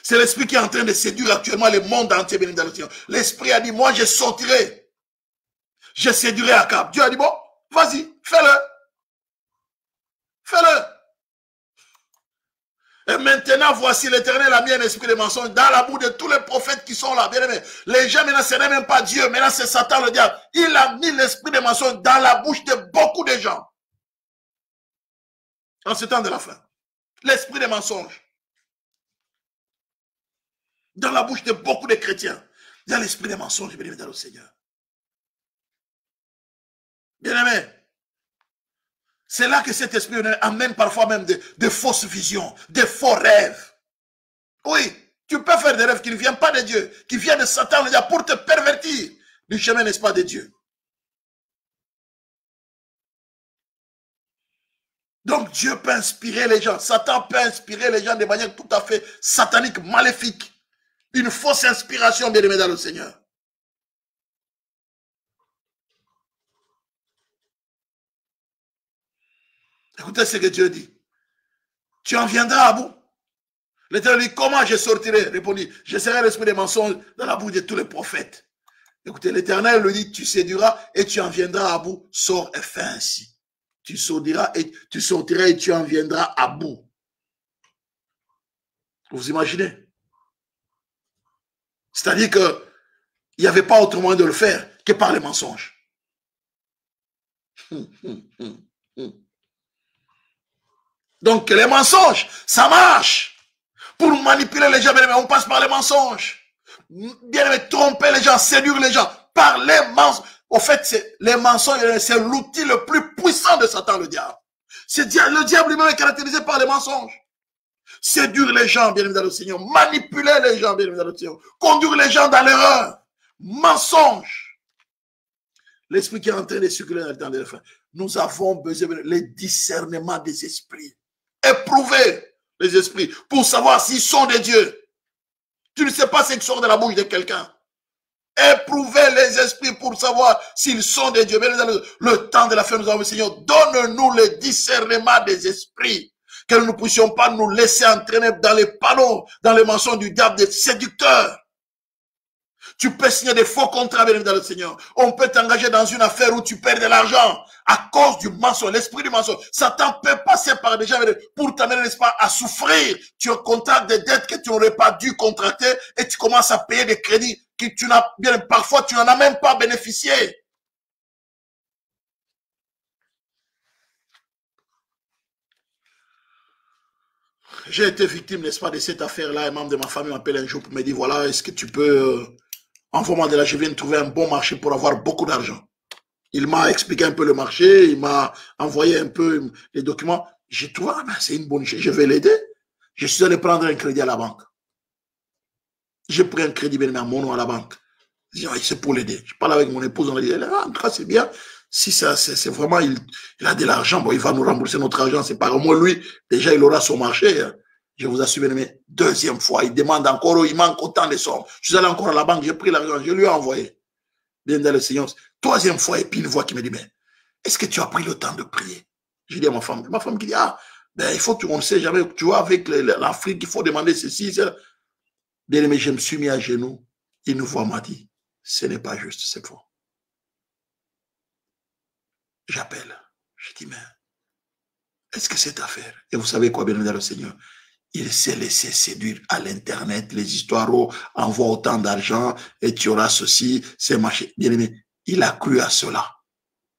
C'est l'esprit qui est en train de séduire actuellement le monde entier, bien-aimé dans le Seigneur. L'esprit a dit, moi je sortirai. Je séduirai Akab. Dieu a dit, bon, vas-y, fais-le. Fais-le. Et maintenant, voici l'Éternel a mis un esprit de mensonge dans la bouche de tous les prophètes qui sont là. Bien aimé. Les gens, maintenant, ce n'est même pas Dieu. Maintenant, c'est Satan, le diable. Il a mis l'esprit de mensonge dans la bouche de beaucoup de gens. En ce temps de la fin. L'esprit de mensonge. Dans la bouche de beaucoup de chrétiens. Il y a l'esprit de mensonge, bien aimé, dans le Seigneur. Bien aimé. C'est là que cet esprit amène parfois même de fausses visions, des faux rêves. Oui, tu peux faire des rêves qui ne viennent pas de Dieu, qui viennent de Satan pour te pervertir du chemin, n'est-ce pas, de Dieu. Donc Dieu peut inspirer les gens, Satan peut inspirer les gens de manière tout à fait satanique, maléfique. Une fausse inspiration, bien aimé dans le Seigneur. Écoutez ce que Dieu dit. Tu en viendras à bout. L'Éternel dit, comment je sortirai? Répondit, je serai l'esprit des mensonges dans la bouche de tous les prophètes. Écoutez, l'Éternel lui dit, tu séduiras et tu en viendras à bout. Sors et fais ainsi. Tu sortiras et tu en viendras à bout. Vous imaginez? C'est-à-dire qu'il n'y avait pas autre moyen de le faire que par les mensonges. Donc les mensonges, ça marche. Pour manipuler les gens, on passe par les mensonges. Bien aimé, tromper les gens, séduire les gens par les mensonges. Au fait, les mensonges, c'est l'outil le plus puissant de Satan, le diable. Le diable lui-même est caractérisé par les mensonges. Séduire les gens, bien aimé dans le Seigneur. Manipuler les gens, bien aimé dans le Seigneur. Conduire les gens dans l'erreur. Mensonge. L'esprit qui est en train de circuler dans le temps de la fin. Nous avons besoin du discernement des esprits. Éprouver les esprits pour savoir s'ils sont des dieux. Tu ne sais pas ce qui sort de la bouche de quelqu'un. Éprouver les esprits pour savoir s'ils sont des dieux. Le temps de la fin, nous avons, Seigneur, donne-nous le discernement des esprits. Que nous ne puissions pas nous laisser entraîner dans les panneaux, dans les mensonges du diable, des séducteurs. Tu peux signer des faux contrats, bien dans le Seigneur. On peut t'engager dans une affaire où tu perds de l'argent à cause du mensonge, l'esprit du mensonge. Satan peut passer par des gens pour t'amener, n'est-ce pas, à souffrir. Tu contractes des dettes que tu n'aurais pas dû contracter et tu commences à payer des crédits que tu n'as bien, parfois tu n'en as même pas bénéficié. J'ai été victime, n'est-ce pas, de cette affaire-là. Un membre de ma famille m'appelle un jour pour me dire, voilà, est-ce que tu peux, envoie-moi de là, je viens de trouver un bon marché pour avoir beaucoup d'argent. Il m'a expliqué un peu le marché, il m'a envoyé un peu les documents. J'ai trouvé, ah ben, c'est une bonne chose, je vais l'aider. Je suis allé prendre un crédit à la banque. J'ai pris un crédit bien à mon nom à la banque. Je dis, c'est pour l'aider. Je parle avec mon épouse, on a dit, en tout cas, c'est bien. Si ça, c'est vraiment, il a de l'argent, bon, il va nous rembourser notre argent. C'est pas moi, lui, déjà, il aura son marché. Hein. Je vous assure, mais deuxième fois, il demande encore, il manque autant de sommes. Je suis allé encore à la banque, j'ai pris l'argent, je lui ai envoyé. Bien dans le Seigneur. Troisième fois, et puis une voix qui me dit, mais est-ce que tu as pris le temps de prier? Je dis à ma femme qui dit, ah, ben, il faut que on ne sait jamais, tu vois, avec l'Afrique, il faut demander ceci, cela. Bien aimé, je me suis mis à genoux. Une voix m'a dit, ce n'est pas juste cette fois. J'appelle. Je dis, mais est-ce que cette affaire? Et vous savez quoi, bien aimé dans le Seigneur? Il s'est laissé séduire à l'internet, les histoires, envoie autant d'argent et tu auras ceci, c'est marché. Bien aimé, il a cru à cela.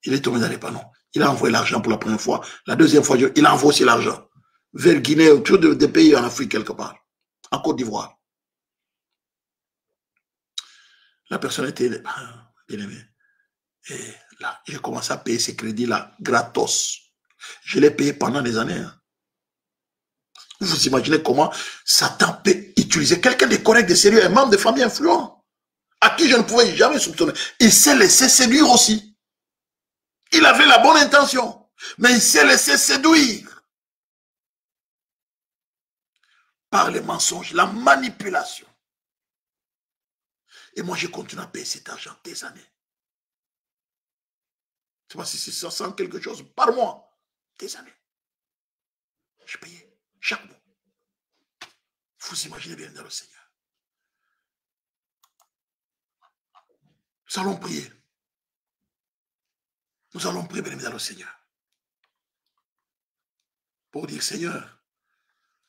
Il est tombé dans les panneaux. Il a envoyé l'argent pour la première fois. La deuxième fois, il a envoyé aussi l'argent. Vers Guinée, autour des pays en Afrique quelque part. En Côte d'Ivoire. La personne était bien aimée. Et là, j'ai commencé à payer ces crédits-là gratos. Je l'ai payé pendant des années. Hein. Vous imaginez comment Satan peut utiliser quelqu'un de correct, de sérieux, un membre de famille influent, à qui je ne pouvais jamais soupçonner. Il s'est laissé séduire aussi. Il avait la bonne intention, mais il s'est laissé séduire par les mensonges, la manipulation. Et moi, je continue à payer cet argent des années. Je ne sais pas si c'est 500 quelque chose par mois, des années. Je payais chaque mois. Vous imaginez bien dans le Seigneur. Nous allons prier. Nous allons prier, bien dans le Seigneur. Pour dire, Seigneur,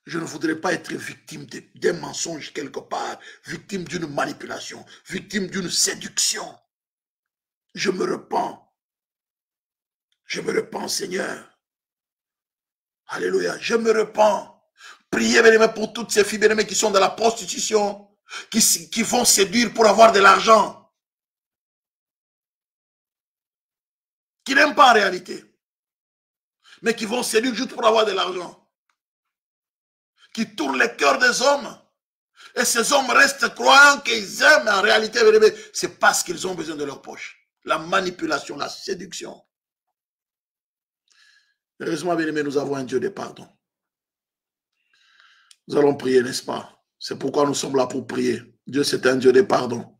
je ne voudrais pas être victime d'un mensonge quelque part, victime d'une manipulation, victime d'une séduction. Je me repens. Je me repens, Seigneur. Alléluia. Je me repens. Priez, bien-aimés, pour toutes ces filles, bien-aimées, qui sont dans la prostitution, qui vont séduire pour avoir de l'argent, qui n'aiment pas en réalité, mais qui vont séduire juste pour avoir de l'argent, qui tournent le cœur des hommes, et ces hommes restent croyant qu'ils aiment, mais en réalité, c'est parce qu'ils ont besoin de leur poche. La manipulation, la séduction. Heureusement, bien-aimés, nous avons un Dieu de pardon. Nous allons prier, n'est-ce pas? C'est pourquoi nous sommes là pour prier. Dieu, c'est un Dieu de pardon.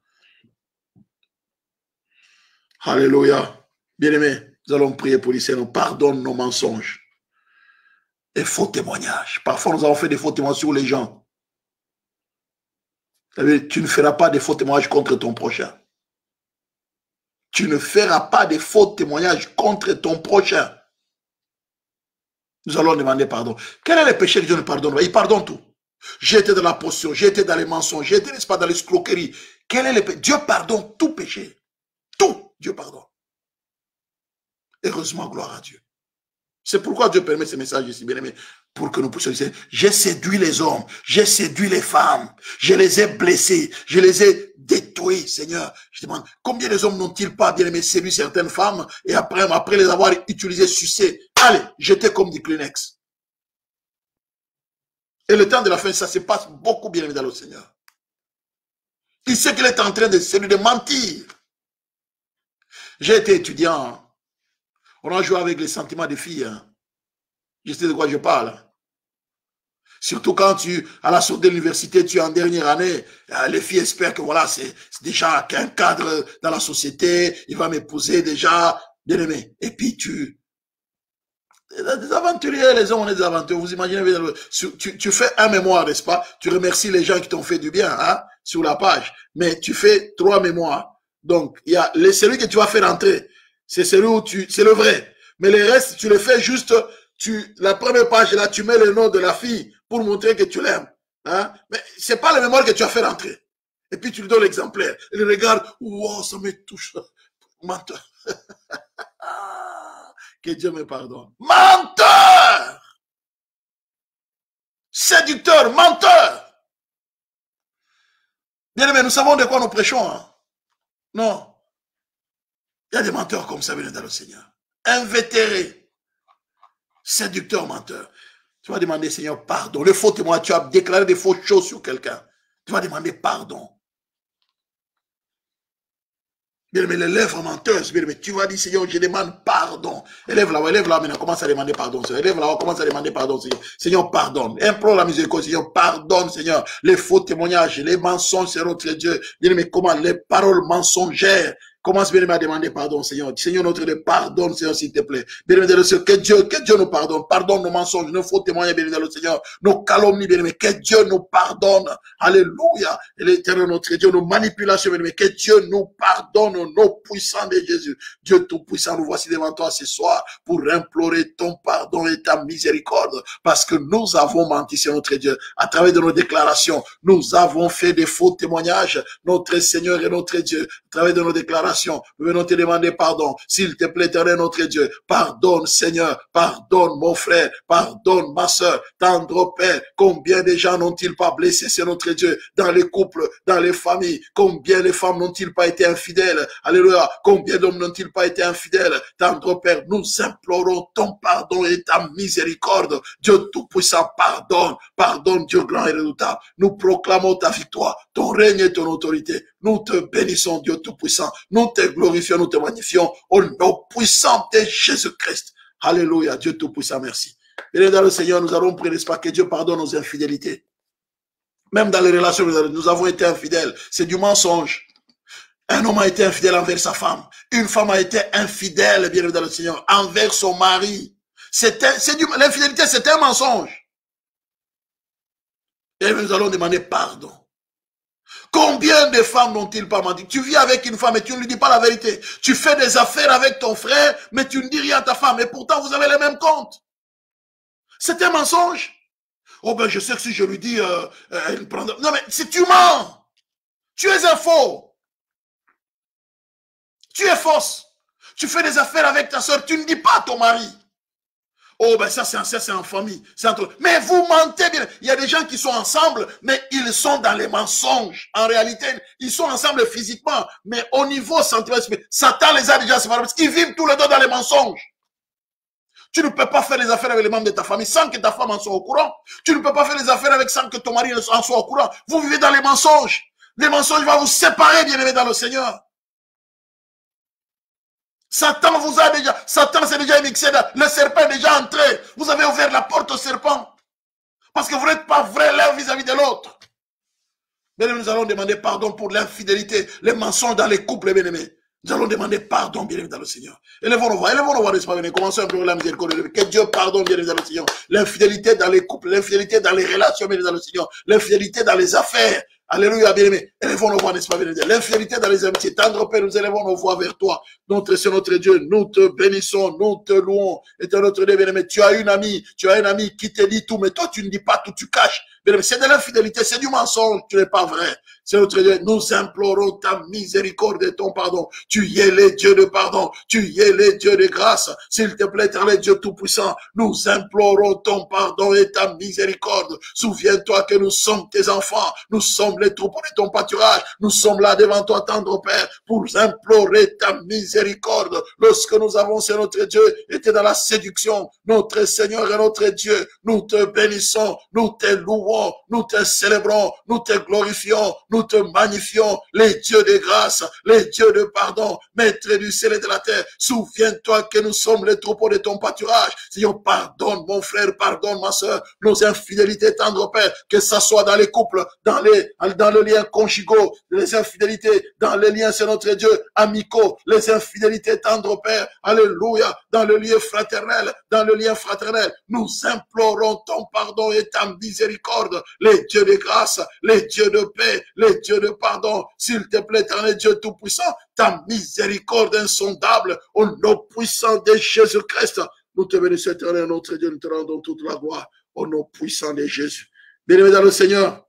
Alléluia. Bien-aimés, nous allons prier pour lui, Seigneur, pardonne nos mensonges et faux témoignages. Parfois, nous avons fait des faux témoignages sur les gens. Tu ne feras pas de faux témoignages contre ton prochain. Tu ne feras pas de faux témoignages contre ton prochain. Nous allons demander pardon. Quel est le péché que Dieu ne pardonne pas? Il pardonne tout. J'ai été dans la potion, j'ai été dans les mensonges, j'ai été, n'est-ce pas, dans l'escroquerie. Quel est le péché? Dieu pardonne tout péché. Tout, Dieu pardonne. Heureusement, gloire à Dieu. C'est pourquoi Dieu permet ces messages ici, bien aimés, pour que nous puissions dire, j'ai séduit les hommes, j'ai séduit les femmes, je les ai blessés, je les ai détruits, Seigneur. Je demande, combien les hommes n'ont-ils pas, bien aimé, séduit certaines femmes, et après les avoir utilisées, sucées, allez, jeter comme du Kleenex. Et le temps de la fin, ça se passe beaucoup, bien aimé, dans le Seigneur. Il sait qu'il est en train de mentir. J'ai été étudiant. On a joué avec les sentiments des filles. Hein. Je sais de quoi je parle. Surtout quand à la sortie de l'université, tu es en dernière année, les filles espèrent que voilà, c'est déjà qu'un cadre dans la société, il va m'épouser déjà, bien aimé. Et puis des aventuriers, les hommes, on est des aventuriers. Vous imaginez, tu fais un mémoire, n'est-ce pas? Tu remercies les gens qui t'ont fait du bien, hein, sur la page. Mais tu fais 3 mémoires. Donc, il y a celui que tu vas faire entrer. C'est celui où c'est le vrai. Mais le reste, tu le fais juste, la première page, là, tu mets le nom de la fille pour montrer que tu l'aimes. Hein? Mais c'est pas le mémoire que tu as fait rentrer. Et puis tu lui donnes l'exemplaire. Il regarde, wow, ça me touche. Menteur. Que Dieu me pardonne. Menteur! Séducteur, menteur! Bien aimé, nous savons de quoi nous prêchons. Hein? Non. Il y a des menteurs comme ça, bien dans le Seigneur. Invétéré. Séducteur, menteur. Tu vas demander, Seigneur, pardon. Le faux témoin, tu as déclaré des fausses choses sur quelqu'un. Tu vas demander pardon. Bien, mais les lèvres menteuses, bien, mais tu vas dire, Seigneur, je demande pardon. Élève là, maintenant, commence à demander pardon, Seigneur. Élève là, commence à demander pardon, Seigneur. Seigneur, pardonne. Implore la miséricorde, Seigneur, pardonne, Seigneur. Les faux témoignages, les mensonges, c'est notre Dieu. Bien, mais comment les paroles mensongères. Commence bien à demander pardon, Seigneur. Seigneur, notre Dieu, pardonne, Seigneur, s'il te plaît. Bien aimé, que Dieu nous pardonne. Pardonne nos mensonges, nos faux témoignages, bien aimé, le Seigneur. Nos calomnies, bien aimé, que Dieu nous pardonne. Alléluia. Et l'Éternel, notre Dieu, nos manipulations, bien aimé, que Dieu nous pardonne, nos puissants de Jésus. Dieu tout-puissant, nous voici devant toi ce soir pour implorer ton pardon et ta miséricorde. Parce que nous avons menti, Seigneur, notre Dieu. À travers de nos déclarations, nous avons fait des faux témoignages. Notre Seigneur et notre Dieu. À travers de nos déclarations, séparation. Nous venons te demander pardon. S'il te plaît, éternel notre Dieu, pardonne Seigneur, pardonne mon frère, pardonne ma soeur, tendre Père. Combien de gens n'ont-ils pas blessé, c'est notre Dieu, dans les couples, dans les familles. Combien de femmes n'ont-ils pas été infidèles? Alléluia. Combien d'hommes n'ont-ils pas été infidèles? Tendre Père, nous implorons ton pardon et ta miséricorde. Dieu Tout-Puissant, pardonne, pardonne Dieu grand et redoutable. Nous proclamons ta victoire, ton règne et ton autorité. Nous te bénissons Dieu Tout-Puissant. Nous te glorifions, nous te magnifions au nom puissant de Jésus-Christ. Alléluia, Dieu Tout-Puissant, merci. Bien dans le Seigneur, nous allons prier, n'est-ce pas, que Dieu pardonne nos infidélités. Même dans les relations, nous avons été infidèles. C'est du mensonge. Un homme a été infidèle envers sa femme. Une femme a été infidèle, bien dans le Seigneur, envers son mari. L'infidélité, c'est un mensonge. Et nous allons demander pardon. Combien de femmes n'ont-ils pas menti? Tu vis avec une femme et tu ne lui dis pas la vérité. Tu fais des affaires avec ton frère, mais tu ne dis rien à ta femme. Et pourtant, vous avez les mêmes comptes. C'est un mensonge. Oh ben, je sais que si je lui dis, elle prendra... Non mais, si tu mens, tu es un faux. Tu es fausse. Tu fais des affaires avec ta soeur, tu ne dis pas à ton mari. Oh ben ça c'est en famille. Mais vous mentez bien. Il y a des gens qui sont ensemble, mais ils sont dans les mensonges. En réalité, ils sont ensemble physiquement, mais au niveau sentimental, Satan les a déjà séparés parce qu'ils vivent tous les deux dans les mensonges. Tu ne peux pas faire les affaires avec les membres de ta famille sans que ta femme en soit au courant. Tu ne peux pas faire les affaires avec sans que ton mari en soit au courant. Vous vivez dans les mensonges. Les mensonges vont vous séparer, bien-aimés dans le Seigneur. Satan vous a déjà, Satan s'est déjà mixé, le serpent est déjà entré. Vous avez ouvert la porte au serpent. Parce que vous n'êtes pas vrai l'un vis-à-vis de l'autre. Bien, nous allons demander pardon pour l'infidélité, les mensonges dans les couples, bien-aimés. Nous allons demander pardon, bien évidemment, dans le Seigneur. Élevons nos voix, n'est-ce pas, bien, commençons à implorer la miséricorde. Que Dieu pardonne, bien évidemment, dans le Seigneur. L'infidélité dans les couples, l'infidélité dans les relations, bien évidemment, dans le Seigneur. L'infidélité dans les affaires. Alléluia, bien-aimé. Élevons nos voix, n'est-ce pas, bien évidemment. L'infidélité dans les amitiés. Tendre Père, nous élevons nos voix vers toi. Notre Seigneur, notre Dieu, nous te bénissons, nous te louons. Et notre Dieu, bien-aimé, tu as un ami qui te dit tout, mais toi, tu ne dis pas tout, tu caches. C'est de l'infidélité, c'est du mensonge, tu n'es pas vrai. C'est notre Dieu, nous implorons ta miséricorde et ton pardon. Tu y es le Dieu de pardon, tu y es le Dieu de grâce. S'il te plaît, éternel Dieu Tout-Puissant, nous implorons ton pardon et ta miséricorde. Souviens-toi que nous sommes tes enfants, nous sommes les troupeaux de ton pâturage, nous sommes là devant toi, tendre Père, pour implorer ta miséricorde. Lorsque nous avons, c'est notre Dieu, été dans la séduction, notre Seigneur et notre Dieu, nous te bénissons, nous te louons, nous te célébrons, nous te glorifions, nous te magnifions, les dieux de grâce, les dieux de pardon, maître du ciel et de la terre. Souviens-toi que nous sommes les troupeaux de ton pâturage. Seigneur, pardonne mon frère, pardonne ma soeur, nos infidélités, tendre Père, que ça soit dans les couples, dans les liens conjugaux, les infidélités, dans les liens, c'est notre Dieu, amicaux, les infidélités, tendre Père, alléluia, dans le lien fraternel, nous implorons ton pardon et ta miséricorde, les dieux de grâce, les dieux de paix, les dieux de pardon, s'il te plaît, éternel Dieu Tout-Puissant, ta miséricorde insondable, au nom puissant de Jésus-Christ, nous te bénissons, éternel notre Dieu, nous te rendons toute la gloire, au nom puissant de Jésus. Bien-aimés dans le Seigneur,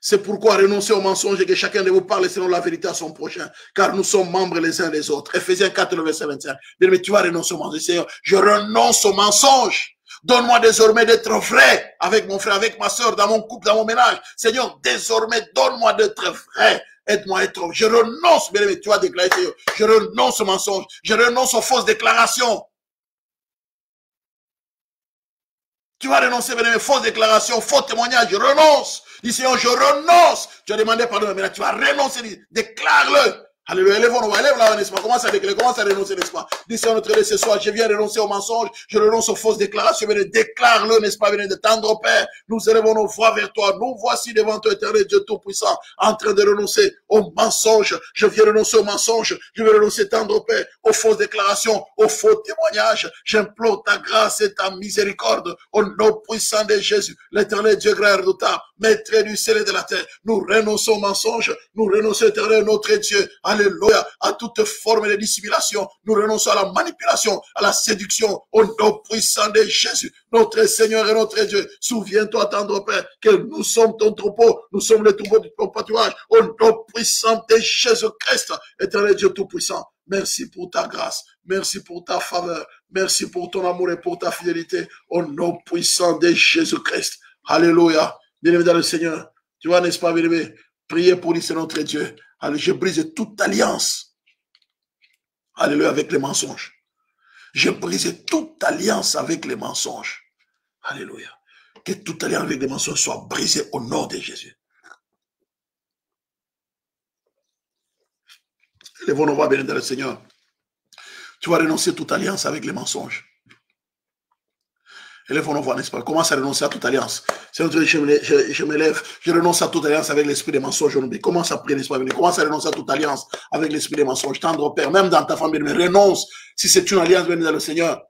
c'est pourquoi renoncer au mensonge et que chacun de vous parle selon la vérité à son prochain, car nous sommes membres les uns des autres. Ephésiens 4, le verset 25. Bien-aimé, tu vas renoncer au mensonge. Seigneur, je renonce au mensonge. Donne-moi désormais d'être vrai avec mon frère, avec ma soeur, dans mon couple, dans mon ménage. Seigneur, désormais, donne-moi d'être vrai. Aide-moi à être vrai. Je renonce, bien aimé, tu vas déclarer, Seigneur, je renonce au mensonge. Je renonce aux fausses déclarations. Tu vas renoncer, bien aimé, fausses déclarations, faux témoignages. Je renonce. Dis, Seigneur, je renonce. Tu as demandé pardon, mais là, tu vas renoncer. Déclare-le. Alléluia, élève-nous, élève-la, n'est-ce pas? Commence à déclarer, commence à renoncer, n'est-ce pas? Dis, Seigneur, notre Dieu, ce soir, je viens renoncer au mensonge, je renonce aux fausses déclarations, mais déclare-le, n'est-ce pas? Venez de tendre Père, nous élevons nos voix vers toi, nous voici devant toi, éternel Dieu Tout-Puissant, en train de renoncer aux mensonges, je viens renoncer aux mensonges, je vais renoncer, tendre Père, aux fausses déclarations, aux faux témoignages, j'implore ta grâce et ta miséricorde, au nom puissant de Jésus, l'éternel Dieu grand et redoutable, maître du ciel et de la terre, nous renonçons aux mensonges, nous renonçons, éternel notre Dieu, alléluia, à toute forme de dissimulation. Nous renonçons à la manipulation, à la séduction, au nom puissant de Jésus, notre Seigneur et notre Dieu. Souviens-toi, tendre Père, que nous sommes ton troupeau, nous sommes le troupeau de ton pâturage, au nom puissant de Jésus-Christ, éternel Dieu tout-puissant. Merci pour ta grâce, merci pour ta faveur, merci pour ton amour et pour ta fidélité, au nom puissant de Jésus-Christ. Alléluia. Bien-aimé dans le Seigneur, tu vois, n'est-ce pas, bien-aimé, priez pour lui, c'est notre Dieu. Alléluia, je brise toute alliance, alléluia, avec les mensonges. Je brise toute alliance avec les mensonges. Alléluia. Que toute alliance avec les mensonges soit brisée au nom de Jésus. Lèvons-nous, va bien dans le Seigneur. Tu vas renoncer à toute alliance avec les mensonges. Élève-nous, n'est-ce pas? Commence à renoncer à toute alliance. Seigneur, je me lève, je renonce à toute alliance avec l'esprit des mensonges. Commence à prier, n'est-ce pas? Commence à renoncer à toute alliance avec l'esprit des mensonges. Tendre Père, même dans ta famille, mais renonce. Si c'est une alliance, bien dans le Seigneur.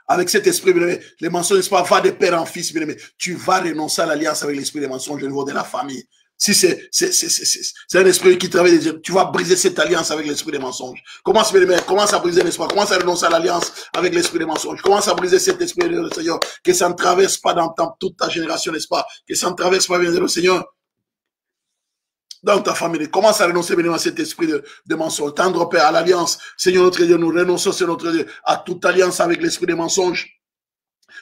Avec cet esprit, les mensonges, n'est-ce pas? Va de père en fils, bien aimé. Tu vas renoncer à l'alliance avec l'esprit des mensonges au niveau de la famille. Si c'est un esprit qui travaille, tu vas briser cette alliance avec l'esprit des mensonges. Commence à briser l'espoir, commence à renoncer à l'alliance avec l'esprit des mensonges. Commence à briser cet esprit de Seigneur, que ça ne traverse pas dans toute ta génération, n'est-ce pas? Que ça ne traverse pas, bien le Seigneur, dans ta famille. Commence à renoncer à cet esprit de mensonge. Tendre Père à l'alliance. Seigneur notre Dieu, nous renonçons, Seigneur notre Dieu, à toute alliance avec l'esprit des mensonges.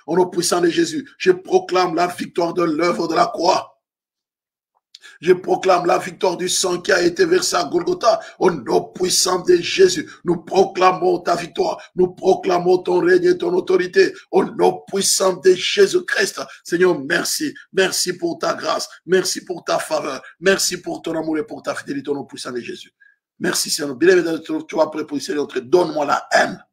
Au nom puissant de Jésus, je proclame la victoire de l'œuvre de la croix. Je proclame la victoire du sang qui a été versé à Golgotha. Au nom puissant de Jésus, nous proclamons ta victoire. Nous proclamons ton règne et ton autorité. Au nom puissant de Jésus-Christ. Seigneur, merci. Merci pour ta grâce. Merci pour ta faveur. Merci pour ton amour et pour ta fidélité au nom puissant de Jésus. Merci, Seigneur. Bien-aimé, tu vas prêt pour Seigneur. Donne-moi la haine.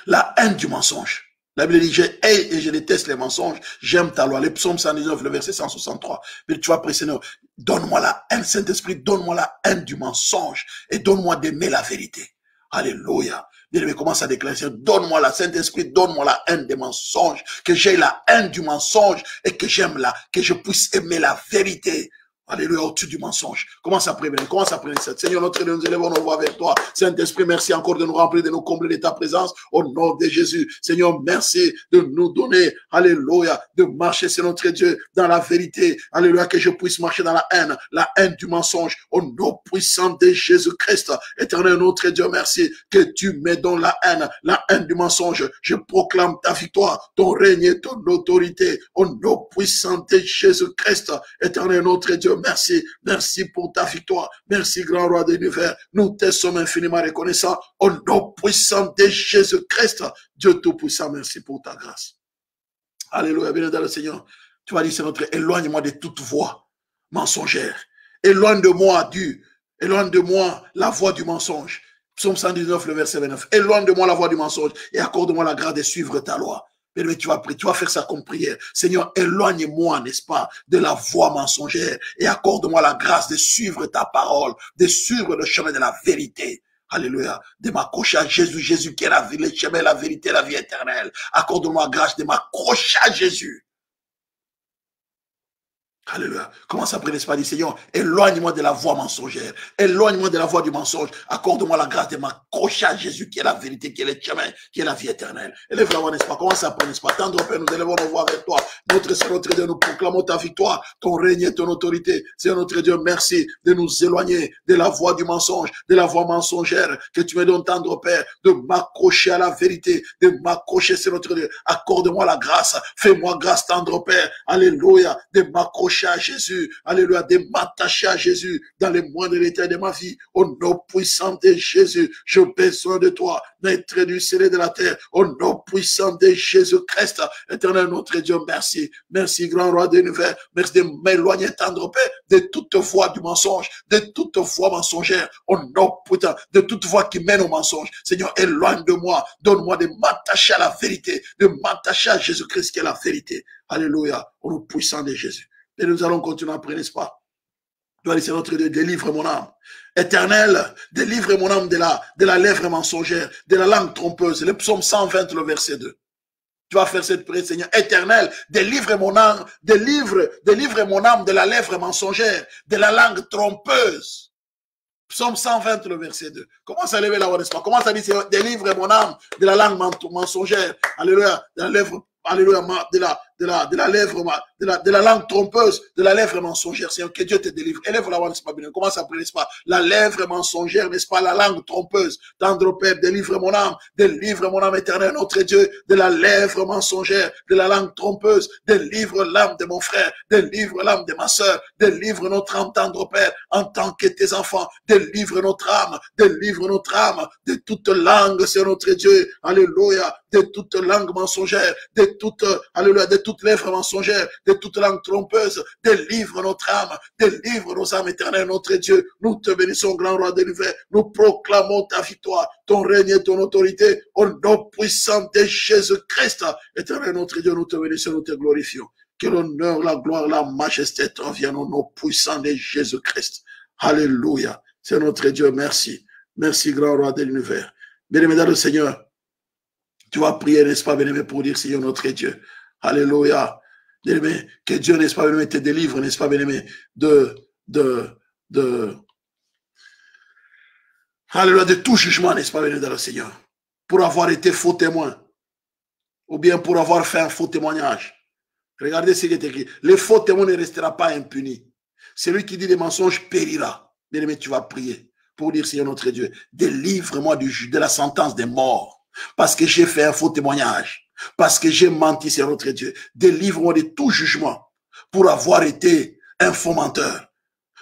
La haine du mensonge. La Bible dit, je hais et je déteste les mensonges, j'aime ta loi. Les psaumes 119, le verset 163. Mais tu vas prier, Seigneur, donne-moi la haine, Saint-Esprit, donne-moi la haine du mensonge et donne-moi d'aimer la vérité. Alléluia. Bien-aimé, commence à déclarer, donne-moi la Saint-Esprit, donne-moi la haine des mensonges, que j'ai la haine du mensonge et que j'aime que je puisse aimer la vérité. Alléluia, au-dessus du mensonge. Commence à prévenir, commence à prévenir. Seigneur, notre Dieu, nous élevons nos voix vers toi. Saint-Esprit, merci encore de nous remplir, de nous combler de ta présence. Au nom de Jésus. Seigneur, merci de nous donner, alléluia, de marcher, c'est notre Dieu, dans la vérité. Alléluia, que je puisse marcher dans la haine du mensonge. Au nom puissant de Jésus-Christ. Éternel, notre Dieu, merci que tu me donnes la haine du mensonge. Je proclame ta victoire, ton règne et ton autorité. Au nom puissant de Jésus-Christ. Éternel, notre Dieu, merci, merci pour ta victoire. Merci, grand roi de l'univers. Nous te sommes infiniment reconnaissants. Au nom puissant de Jésus-Christ, Dieu tout-puissant, merci pour ta grâce. Alléluia, bien dans le Seigneur. Tu vas dire, c'est notre éloigne-moi de toute voix mensongère. Éloigne de moi la voix du mensonge. Psaume 119, le verset 29. Éloigne de moi la voix du mensonge et accorde-moi la grâce de suivre ta loi. Mais tu vas faire ça comme prière. Seigneur, éloigne-moi, n'est-ce pas, de la voix mensongère et accorde-moi la grâce de suivre ta parole, de suivre le chemin de la vérité. Alléluia. De m'accrocher à Jésus, Jésus qui est le chemin, la vérité, la vie éternelle. Accorde-moi la grâce de m'accrocher à Jésus. Alléluia. Commence à prier, n'est-ce pas, dit Seigneur, éloigne-moi de la voix mensongère, éloigne-moi de la voix du mensonge, accorde-moi la grâce de m'accrocher à Jésus qui est la vérité, qui est le chemin, qui est la vie éternelle. Élève la voix, n'est-ce pas, commence à prier, n'est-ce pas, tendre Père, nous élevons nos voix avec toi, notre Seigneur, notre Dieu, nous proclamons ta victoire, ton règne et ton autorité. Seigneur, notre Dieu, merci de nous éloigner de la voix du mensonge, de la voix mensongère, que tu me donnes, tendre Père, de m'accrocher à la vérité, de m'accrocher, Seigneur, notre Dieu, accorde-moi la grâce, fais-moi grâce, tendre Père, alléluia, de m'accrocher à Jésus, alléluia, de m'attacher à Jésus dans les moindres détails de ma vie. Au nom puissant de Jésus, j'ai besoin de toi, maître du ciel et de la terre. Au nom puissant de Jésus-Christ, éternel notre Dieu, merci. Merci, grand roi de l'univers. Merci de m'éloigner, tendre Père, de toute voix du mensonge, de toute voix mensongère. Au nom putain, de toute voix qui mène au mensonge. Seigneur, éloigne de moi, donne-moi de m'attacher à la vérité, de m'attacher à Jésus-Christ qui est la vérité. Alléluia, au nom puissant de Jésus. Et nous allons continuer à prier, n'est-ce pas? Tu vas laisser notre Dieu, délivre mon âme. Éternel, délivre mon âme de la lèvre mensongère, de la langue trompeuse. Le psaume 120, le verset 2. Tu vas faire cette prière, Seigneur. Éternel, délivre mon âme, délivre mon âme de la lèvre mensongère, de la langue trompeuse. Psaume 120, le verset 2. Commence à lever la voix, n'est-ce pas? Commence à dire, Seigneur, délivre mon âme de la langue mensongère. Alléluia. De la lèvre, alléluia, de la langue trompeuse, de la lèvre mensongère. Seigneur, que Dieu te délivre. Élève la voix, n'est-ce pas? Commence à prier, n'est-ce pas? La lèvre mensongère, n'est-ce pas? La langue trompeuse. Tendre Père, délivre mon âme éternelle, notre Dieu, de la lèvre mensongère, de la langue trompeuse. Délivre l'âme de mon frère, délivre l'âme de ma soeur, délivre notre âme, tendre Père, en tant que tes enfants. Délivre notre âme de toute langue, c'est notre Dieu. Alléluia. De toute langue mensongère, de toute lèvre mensongère, de toute langue trompeuse. Délivre notre âme, délivre nos âmes éternelles, notre Dieu. Nous te bénissons, grand roi de l'univers. Nous proclamons ta victoire, ton règne et ton autorité au nom puissant de Jésus-Christ. Éternel, notre Dieu, nous te bénissons, nous te glorifions. Que l'honneur, la gloire, la majesté te reviennent au nom puissant de Jésus-Christ. Alléluia. C'est notre Dieu, merci. Merci, grand roi de l'univers. Bien-aimé dans le Seigneur, tu vas prier, n'est-ce pas, bien-aimé, pour dire, Seigneur, notre Dieu. Alléluia. Bien-aimé, que Dieu, n'est-ce pas, bien-aimé, te délivre, n'est-ce pas, bien-aimé, alléluia, de tout jugement, n'est-ce pas, bien-aimé, dans le Seigneur. Pour avoir été faux témoin, ou bien pour avoir fait un faux témoignage. Regardez ce qui est écrit. Le faux témoin ne restera pas impuni. Celui qui dit des mensonges périra. Bien-aimé, tu vas prier pour dire, Seigneur, notre Dieu, délivre-moi de la sentence des morts. Parce que j'ai fait un faux témoignage, parce que j'ai menti, c'est notre Dieu. Délivre-moi de tout jugement pour avoir été un faux menteur,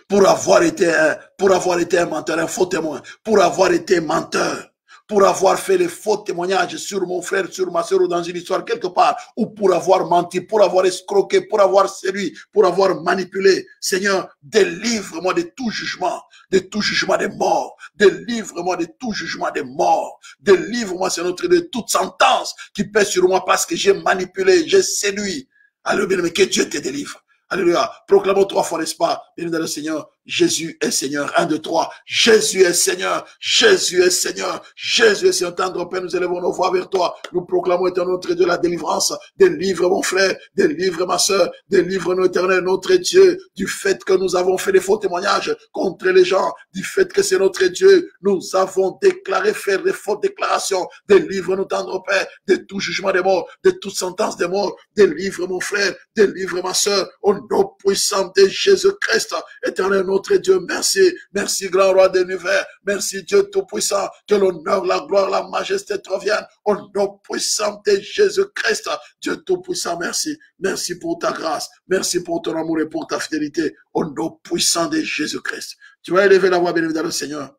pour avoir été un menteur, un faux témoin, pour avoir été menteur, pour avoir fait les faux témoignages sur mon frère, sur ma soeur ou dans une histoire quelque part, ou pour avoir menti, pour avoir escroqué, pour avoir séduit, pour avoir manipulé. Seigneur, délivre-moi de tout jugement des morts. Délivre-moi de tout jugement des morts. Délivre-moi, Seigneur, de toute sentence qui pèse sur moi parce que j'ai manipulé, j'ai séduit. Alléluia, mais que Dieu te délivre. Alléluia. Proclamons 3 fois, n'est-ce pas? Bien dans le Seigneur. Jésus est Seigneur. 1, 2, 3. Jésus est Seigneur. Jésus est Seigneur. Jésus est Seigneur. Tendre Père, nous élevons nos voix vers toi. Nous proclamons, éternel, notre Dieu, la délivrance. Délivre mon frère. Délivre ma soeur. Délivre-nous, éternel, notre Dieu, du fait que nous avons fait des faux témoignages contre les gens. Du fait que c'est notre Dieu. Nous avons déclaré, faire des fausses déclarations. Délivre-nous, tendre Père, de tout jugement des morts, de toute sentence des morts. Délivre mon frère. Délivre ma soeur. Au nom puissant de Jésus-Christ. Éternel, notre Dieu, merci. Merci, grand roi de l'univers. Merci, Dieu tout-puissant. Que l'honneur, la gloire, la majesté te reviennent. Au nom puissant de Jésus-Christ. Dieu tout-puissant, merci. Merci pour ta grâce. Merci pour ton amour et pour ta fidélité. Au nom puissant de Jésus-Christ. Tu vas élever la voix, bien évidemment, Seigneur.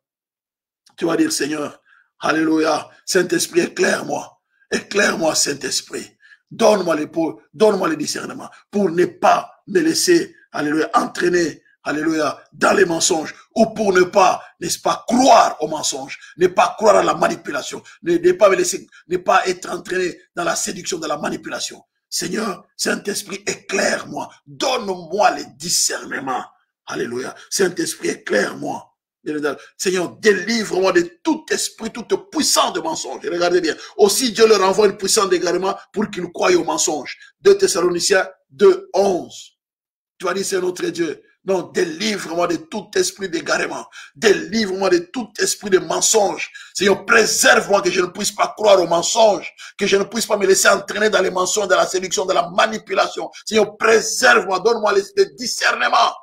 Tu vas dire, Seigneur, alléluia. Saint-Esprit, éclaire-moi. Éclaire-moi, Saint-Esprit. Donne-moi le discernement pour ne pas me laisser, alléluia, entraîner, alléluia, dans les mensonges, ou pour ne pas, n'est-ce pas, croire aux mensonges, ne pas croire à la manipulation, ne pas me laisser, ne pas être entraîné dans la séduction, dans la manipulation. Seigneur, Saint-Esprit, éclaire-moi, donne-moi le discernement. Alléluia. Saint-Esprit, éclaire-moi. Seigneur, délivre-moi de tout esprit, toute puissance de mensonge. Regardez bien. Aussi, Dieu leur envoie une puissance d'égarement pour qu'ils croient aux mensonges. 2 Thessaloniciens 2, 11. Tu vas dire, c'est notre Dieu. Non, délivre-moi de tout esprit d'égarement. Délivre-moi de tout esprit de mensonge. Seigneur, préserve-moi que je ne puisse pas croire aux mensonges. Que je ne puisse pas me laisser entraîner dans les mensonges, dans la séduction, dans la manipulation. Seigneur, préserve-moi. Donne-moi le discernement.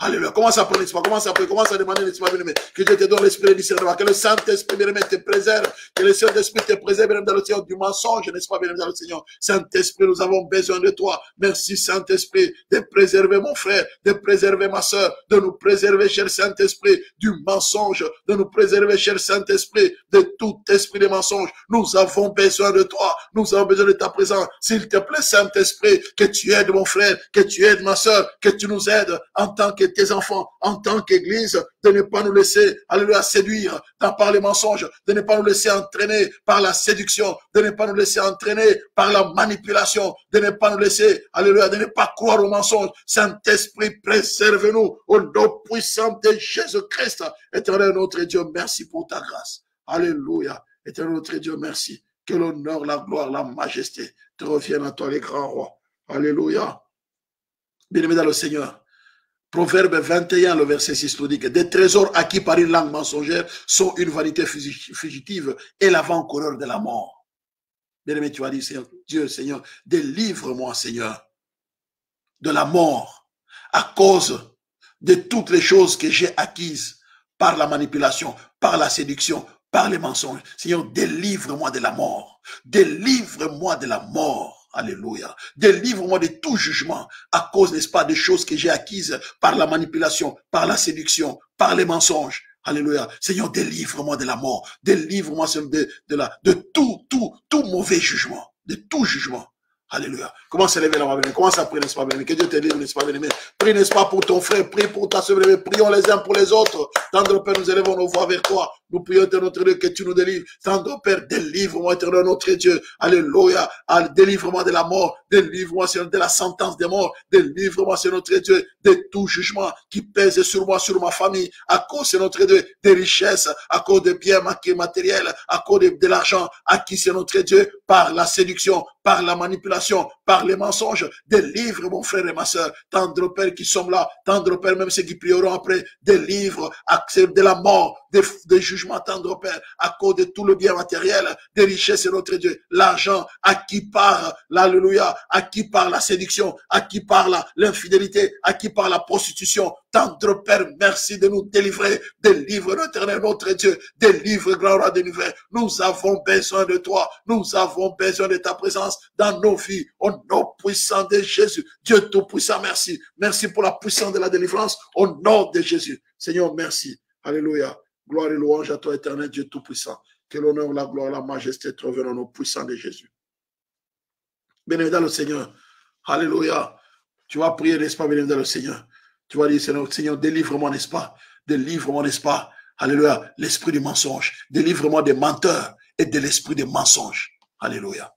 Alléluia. Commence à prier, commence à prier, commence à demander, n'est-ce pas, bien-aimé, que Dieu te donne l'esprit de discernement, que le Saint-Esprit, bien-aimé, te préserve, que le Saint-Esprit te préserve, bien-aimé, dans le Seigneur, du mensonge, n'est-ce pas, bien-aimé, dans le Seigneur. Saint-Esprit, nous avons besoin de toi. Merci, Saint-Esprit, de préserver mon frère, de préserver ma soeur, de nous préserver, cher Saint-Esprit, du mensonge, de nous préserver, cher Saint-Esprit, de tout esprit de mensonge. Nous avons besoin de toi. Nous avons besoin de ta présence. S'il te plaît, Saint-Esprit, que tu aides mon frère, que tu aides ma soeur, que tu nous aides en tant que tes enfants, en tant qu'Église, de ne pas nous laisser, alléluia, séduire par les mensonges, de ne pas nous laisser entraîner par la séduction, de ne pas nous laisser entraîner par la manipulation, de ne pas nous laisser, alléluia, de ne pas croire aux mensonges. Saint-Esprit, préserve-nous au nom puissant de Jésus-Christ. Éternel notre Dieu, merci pour ta grâce. Alléluia. Éternel notre Dieu, merci. Que l'honneur, la gloire, la majesté te reviennent à toi, les grands rois. Alléluia. Bien-aimé dans le Seigneur. Proverbe 21, le verset 6 nous dit que des trésors acquis par une langue mensongère sont une vanité fugitive et l'avant-coureur de la mort. Bien-aimé, tu vas dire, Seigneur, Dieu, Seigneur, délivre-moi, Seigneur, de la mort à cause de toutes les choses que j'ai acquises par la manipulation, par la séduction, par les mensonges. Seigneur, délivre-moi de la mort. Délivre-moi de la mort. Alléluia. Délivre-moi de tout jugement à cause, n'est-ce pas, des choses que j'ai acquises par la manipulation, par la séduction, par les mensonges. Alléluia. Seigneur, délivre-moi de la mort. Délivre-moi de tout mauvais jugement. De tout jugement. Alléluia. Commence à lever la main, bien-aimé. Commence à prier, n'est-ce pas, bien-aimé. Que Dieu te délivre, n'est-ce pas, bien-aimé. Prie, n'est-ce pas, pour ton frère. Prie pour ta soeur, bien-aimé. Prions les uns pour les autres. Tendre Père, nous élevons nos voix vers toi. Nous prions, notre Dieu, que tu nous délivres. Tendre Père, délivre-moi, éternel, notre Dieu. Alléluia. Délivre-moi de la mort. Délivre-moi, Seigneur, de la sentence des morts. Délivre-moi, Seigneur, notre Dieu, de tout jugement qui pèse sur moi, sur ma famille. À cause, Seigneur, notre Dieu, des richesses, à cause des biens matériels, à cause de l'argent acquis, Seigneur, notre Dieu, par la séduction, par la manipulation, par les mensonges. Délivre mon frère et ma soeur, tendre Père qui sont là, tendre Père même ceux qui prieront après, délivre, accepte de la mort, des jugements, tendre Père, à cause de tout le bien matériel, des richesses et notre Dieu, l'argent acquis par l'alléluia, acquis par la séduction, acquis par l'infidélité, acquis par la prostitution. Tendre Père, merci de nous délivrer, délivre l'éternel notre Dieu, délivre grand roi de l'univers. Nous avons besoin de toi, nous avons besoin de ta présence dans nos vies, au nom puissant de Jésus. Dieu tout-puissant, merci. Merci pour la puissance de la délivrance, au nom de Jésus. Seigneur, merci. Alléluia. Gloire et louange à toi, éternel Dieu tout-puissant. Que l'honneur, la gloire, la majesté te reviennent au nom puissant de Jésus. Béni dans le Seigneur. Alléluia. Tu vas prier, n'est-ce pas, béni dans le Seigneur. Tu vas dire, Seigneur, délivre-moi, n'est-ce pas? Délivre-moi, n'est-ce pas? Alléluia. L'esprit du mensonge. Délivre-moi des menteurs et de l'esprit des mensonges. Alléluia.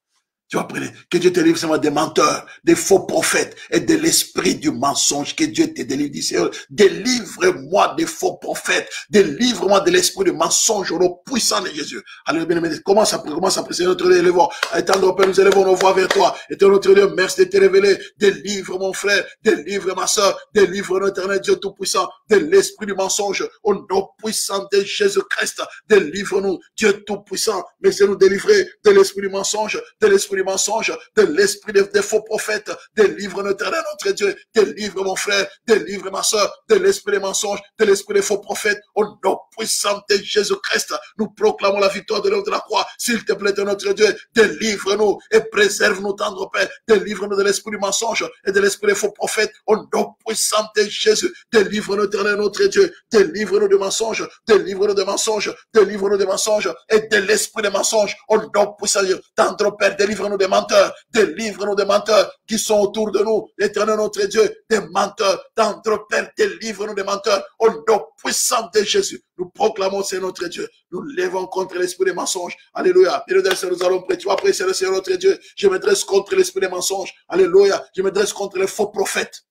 Tu vas prier. Que Dieu te délivre seulement des menteurs, des faux prophètes et de l'esprit du mensonge. Que Dieu te délivre. Dis, Seigneur, délivre-moi des faux prophètes. Délivre-moi de l'esprit du mensonge au nom puissant de Jésus. Alléluia, bien-aimé. Commence à prier, Seigneur, notre Dieu, élevons. Étendre, Père, nous élevons nos voix vers toi. Éternel, notre Dieu, merci de te révéler. Délivre mon frère, délivre ma soeur, délivre notre éternel Dieu tout-puissant de l'esprit du mensonge au nom puissant de Jésus-Christ. Délivre-nous, Dieu tout-puissant. Laissez-nous délivrer de l'esprit du mensonge, de l'esprit du mensonge, de l'esprit des faux prophètes. Délivre notre éternel, notre Dieu. Délivre mon frère, délivre ma soeur, de l'esprit des mensonges, de l'esprit des faux prophètes. Au nom puissant de Jésus-Christ, nous proclamons la victoire de l'œuvre de la croix. S'il te plaît, notre Dieu, délivre-nous et préserve-nous, tendre Père. Délivre-nous de l'esprit du mensonge et de l'esprit des faux prophètes. Au nom puissant de Jésus, délivre-nous, éternel, notre Dieu. Délivre-nous de mensonges, délivre-nous de mensonges, délivre-nous de mensonges et de l'esprit des mensonges. Au nom puissant de Dieu, tendre Père, délivre-nous des menteurs, délivre-nous des menteurs qui sont autour de nous. Éternel, notre Dieu, des menteurs, tendre Père, délivre-nous des menteurs. Au nom puissant de Jésus, nous proclamons, c'est notre Dieu. Nous lèvons contre l'esprit des mensonges. Alléluia. Et nous allons prier. Tu vas prier, c'est le Seigneur notre Dieu. Je me dresse contre l'esprit des mensonges. Alléluia. Je me dresse contre les faux prophètes.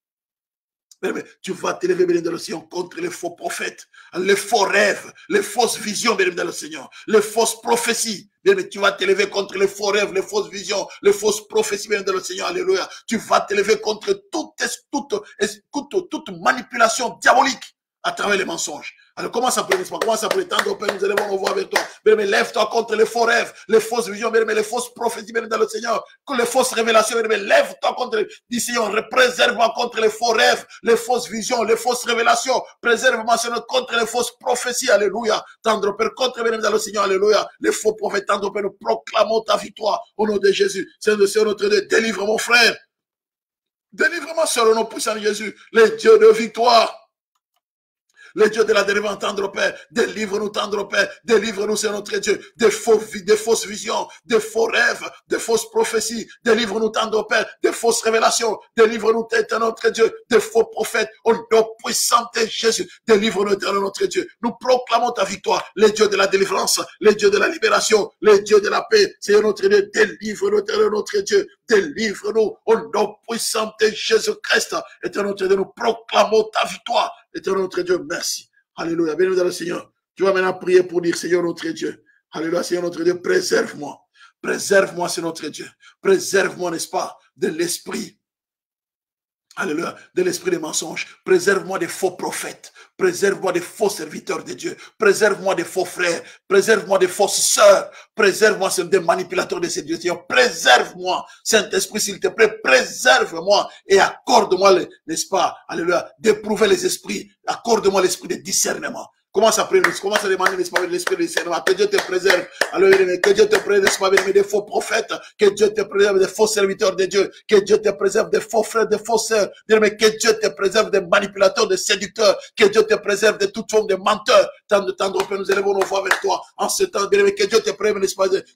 Mais tu vas t'élever, béni dans le Seigneur, contre les faux prophètes, les faux rêves, les fausses visions, béni dans le Seigneur, les fausses prophéties. Mais tu vas t'élever contre les faux rêves, les fausses visions, les fausses prophéties, béni dans le Seigneur. Alléluia. Tu vas t'élever contre toute manipulation diabolique à travers les mensonges. Alors commence à prier, commence à prier. Tendre Père, nous élevons nos voix avec toi. Mais lève-toi contre les faux rêves, les fausses visions, mais les fausses prophéties, dans le Seigneur, que les fausses révélations, mais lève-toi contre, dis Seigneur, préserve-moi contre les faux rêves, les fausses visions, les fausses révélations. Préserve-moi, Seigneur, contre les fausses prophéties. Alléluia. Tendre Père, contre dans le Seigneur, alléluia. Les faux prophètes, tendre Père, nous proclamons ta victoire au nom de Jésus. Seigneur, notre Dieu, délivre mon frère. Délivre-moi sur le nom puissant de Jésus, les dieux de victoire. Le Dieu de la délivrance, tendre Père, délivre-nous, tendre Père, délivre-nous, c'est notre Dieu, des fausses visions, des faux rêves, des fausses prophéties, délivre-nous, tendre Père, des fausses révélations, délivre-nous, notre Dieu, des faux prophètes, au nom puissant de Jésus, délivre-nous, notre Dieu. Nous proclamons ta victoire, les dieux de la délivrance, les dieux de la libération, les dieux de la paix, c'est notre Dieu, délivre-nous, notre Dieu, délivre-nous, au nom puissant de Jésus-Christ, éternel notre Dieu, nous proclamons ta victoire. Éternel notre Dieu, merci. Alléluia. Béni dans le Seigneur. Tu vas maintenant prier pour dire, Seigneur notre Dieu. Alléluia, Seigneur notre Dieu, préserve-moi. Préserve-moi, c'est notre Dieu. Préserve-moi, n'est-ce pas, de l'esprit Alléluia, de l'esprit des mensonges. Préserve-moi des faux prophètes. Préserve-moi des faux serviteurs de Dieu. Préserve-moi des faux frères. Préserve-moi des fausses sœurs. Préserve-moi des manipulateurs de ces dieux. Préserve-moi, Saint-Esprit, s'il te plaît. Préserve-moi et accorde-moi, n'est-ce pas, alléluia, d'éprouver les esprits. Accorde-moi l'esprit de discernement. Commence à prier, commence à demander l'esprit de discernement. Que Dieu te préserve. Alors, que Dieu te préserve des faux prophètes. Que Dieu te préserve des faux serviteurs de Dieu. Que Dieu te préserve des faux frères, des faux sœurs. Que Dieu te préserve des manipulateurs, des séducteurs. Que Dieu te préserve de toute forme de menteurs. Tant de temps, nous élevons nos voix vers toi. En ce temps, que Dieu te préserve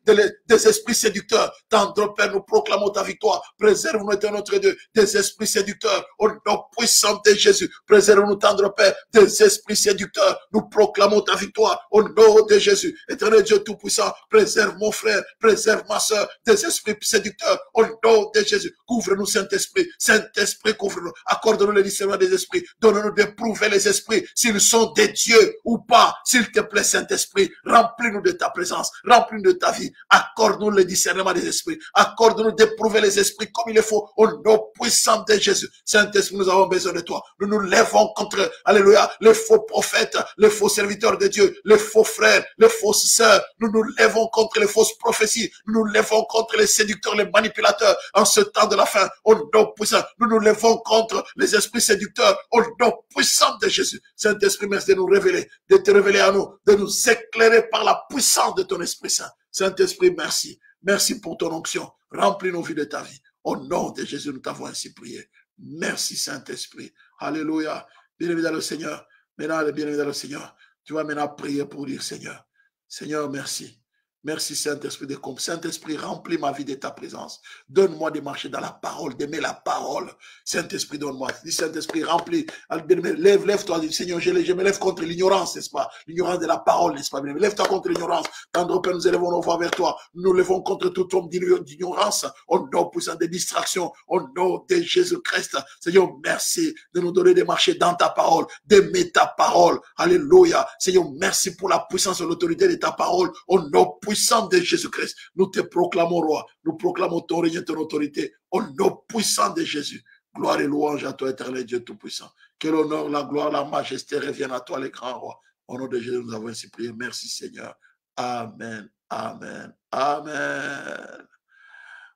des esprits séducteurs. Tant de Père, nous proclamons ta victoire. Préserve-nous, notre Dieu, des esprits séducteurs. Au nom puissant de Jésus. Préserve-nous, tendre Père, des esprits séducteurs. Nous proclamons ta victoire au nom de Jésus. Éternel Dieu Tout-Puissant, préserve mon frère, préserve ma soeur des esprits séducteurs au nom de Jésus. Couvre-nous, Saint-Esprit. Saint-Esprit, couvre-nous. Accorde-nous le discernement des esprits. Donne-nous d'éprouver les esprits, s'ils sont des dieux ou pas. S'il te plaît, Saint-Esprit, remplis-nous de ta présence, remplis-nous de ta vie. Accorde-nous le discernement des esprits. Accorde-nous d'éprouver les esprits comme il le faut au nom puissant de Jésus. Saint-Esprit, nous avons besoin de toi. Nous nous lèvons contre, alléluia, les faux prophètes, les faux serviteurs de Dieu, les faux frères, les fausses sœurs. Nous nous lèvons contre les fausses prophéties. Nous nous lèvons contre les séducteurs, les manipulateurs. En ce temps de la fin, au nom puissant, nous nous lèvons contre les esprits séducteurs, au nom puissant de Jésus. Saint-Esprit, merci de nous révéler, de te révéler à nous, de nous éclairer par la puissance de ton Esprit Saint. Saint-Esprit, merci. Merci pour ton onction. Remplis nos vies de ta vie. Au nom de Jésus, nous t'avons ainsi prié. Merci, Saint-Esprit. Alléluia. Bien-aimé dans le Seigneur. Maintenant, bien-aimé dans le Seigneur, tu vas maintenant prier pour dire, Seigneur, Seigneur, merci. Merci, Saint-Esprit de compte. Saint-Esprit, remplis ma vie de ta présence. Donne-moi de marcher dans la parole, d'aimer la parole. Saint-Esprit, donne-moi. Dis, Saint-Esprit, remplis. Lève-toi. Dis, Seigneur, je me lève contre l'ignorance, n'est-ce pas? L'ignorance de la parole, n'est-ce pas? Lève-toi contre l'ignorance. Tendre Père, nous élevons nos voix vers toi. Nous lèvons contre toute forme d'ignorance. Au nom puissant de distraction. Au nom de Jésus-Christ. Seigneur, merci de nous donner de marcher dans ta parole, d'aimer ta parole. Alléluia. Seigneur, merci pour la puissance et l'autorité de ta parole. Au nom puissant de Jésus-Christ, nous te proclamons roi, nous proclamons ton règne et ton autorité au nom puissant de Jésus. Gloire et louange à toi, éternel Dieu Tout-Puissant. Que l'honneur, la gloire, la majesté reviennent à toi, les grands rois. Au nom de Jésus, nous avons ainsi prié. Merci Seigneur. Amen, amen, amen.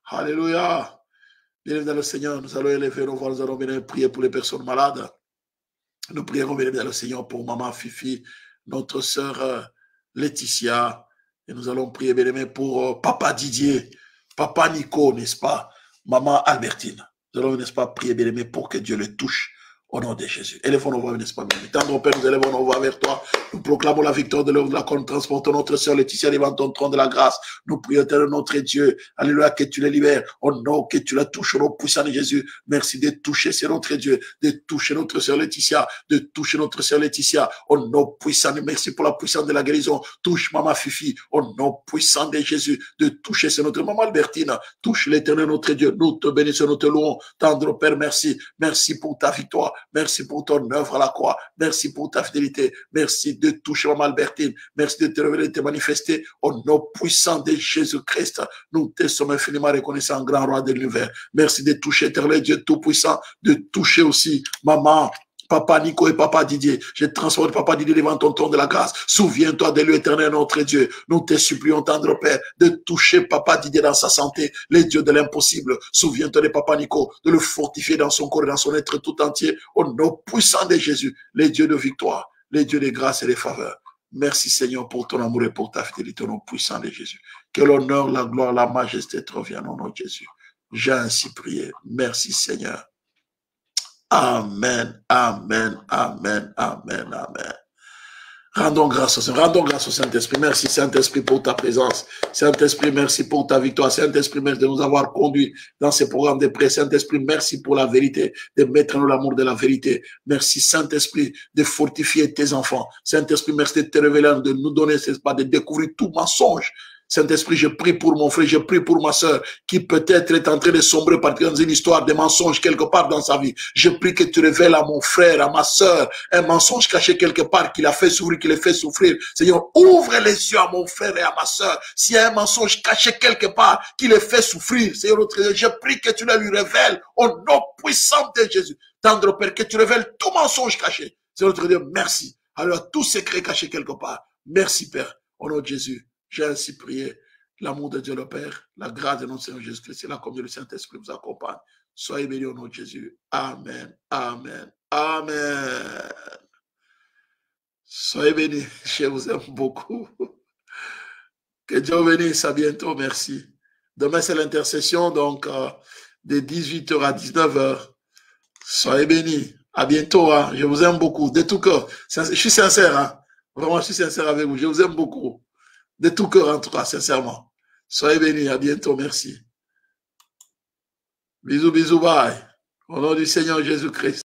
Alléluia. Bienvenue dans le Seigneur, nous allons élever nos voix, nous allons venir prier pour les personnes malades. Nous prierons, bienvenue dans le Seigneur, pour maman Fifi, notre sœur Laetitia. Et nous allons prier, bien aimé, pour papa Didier, papa Nico, n'est-ce pas, maman Albertine. Nous allons, n'est-ce pas, prier, bien aimé, pour que Dieu le touche au nom de Jésus. Élevons nos voix, n'est-ce pas, bien aimé. Tendre Père, nous élevons nos voix vers toi. Nous proclamons la victoire de l'œuvre de la croix. Nous transportons notre sœur Laetitia devant ton trône de la grâce. Nous prions, notre Dieu. Alléluia, que tu les libères. Oh non, que tu la touches au nom puissant de Jésus. Merci de toucher, c'est notre Dieu, de toucher notre sœur Laetitia, de toucher notre sœur Laetitia. Au nom puissant, merci pour la puissance de la guérison. Touche maman Fifi, au nom puissant de Jésus, de toucher, c'est notre maman Albertine. Touche l'Éternel, notre Dieu. Nous te bénissons, nous te louons. Tendre Père, merci. Merci pour ta victoire. Merci pour ton œuvre à la croix. Merci pour ta fidélité. Merci de toucher maman Albertine. Merci de te révéler, de te manifester au nom puissant de Jésus-Christ. Nous te sommes infiniment reconnaissants, grand roi de l'univers. Merci de toucher, éternel Dieu tout-puissant, de toucher aussi maman, papa Nico et papa Didier. Je transforme papa Didier devant ton trône de la grâce. Souviens-toi de lui, éternel, notre Dieu. Nous te supplions, tendre Père, de toucher papa Didier dans sa santé, les dieux de l'impossible. Souviens-toi de papa Nico, de le fortifier dans son corps et dans son être tout entier, au nom puissant de Jésus, les dieux de victoire, les dieux de grâce et de faveur. Merci Seigneur pour ton amour et pour ta fidélité au nom puissant de Jésus. Que l'honneur, la gloire, la majesté te reviennent au nom de Jésus. J'ai ainsi prié. Merci Seigneur. Amen, amen, amen, amen, amen. Rendons grâce au Saint-Esprit. Merci Saint-Esprit pour ta présence. Saint-Esprit, merci pour ta victoire. Saint-Esprit, merci de nous avoir conduits dans ces programmes de prière. Saint-Esprit, merci pour la vérité, de mettre en nous l'amour de la vérité. Merci Saint-Esprit de fortifier tes enfants. Saint-Esprit, merci de te révéler, de nous donner, c'est pas de découvrir tout mensonge Saint-Esprit, je prie pour mon frère, je prie pour ma soeur, qui peut-être est en train de sombrer par une histoire de mensonge quelque part dans sa vie. Je prie que tu révèles à mon frère, à ma soeur, un mensonge caché quelque part qui l'a fait souffrir, qui l'a fait souffrir. Seigneur, ouvre les yeux à mon frère et à ma soeur. S'il y a un mensonge caché quelque part qui les fait souffrir, Seigneur, je prie que tu le lui révèles au nom puissant de Jésus. Tendre Père, que tu révèles tout mensonge caché. Seigneur, notre Dieu, merci. Alors, tout secret caché quelque part. Merci, Père. Au nom de Jésus. J'ai ainsi prié. L'amour de Dieu le Père, la grâce de notre Seigneur Jésus-Christ et la communion du Saint-Esprit vous accompagne. Soyez bénis au nom de Jésus. Amen. Amen. Amen. Soyez bénis. Je vous aime beaucoup. Que Dieu vous bénisse. À bientôt. Merci. Demain, c'est l'intercession, donc de 18h à 19h. Soyez bénis. À bientôt. Hein. Je vous aime beaucoup. De tout cœur. Je suis sincère. Hein. Vraiment, je suis sincère avec vous. Je vous aime beaucoup. De tout cœur, en tout cas, sincèrement. Soyez bénis. À bientôt. Merci. Bisous, bisous. Bye. Au nom du Seigneur Jésus-Christ.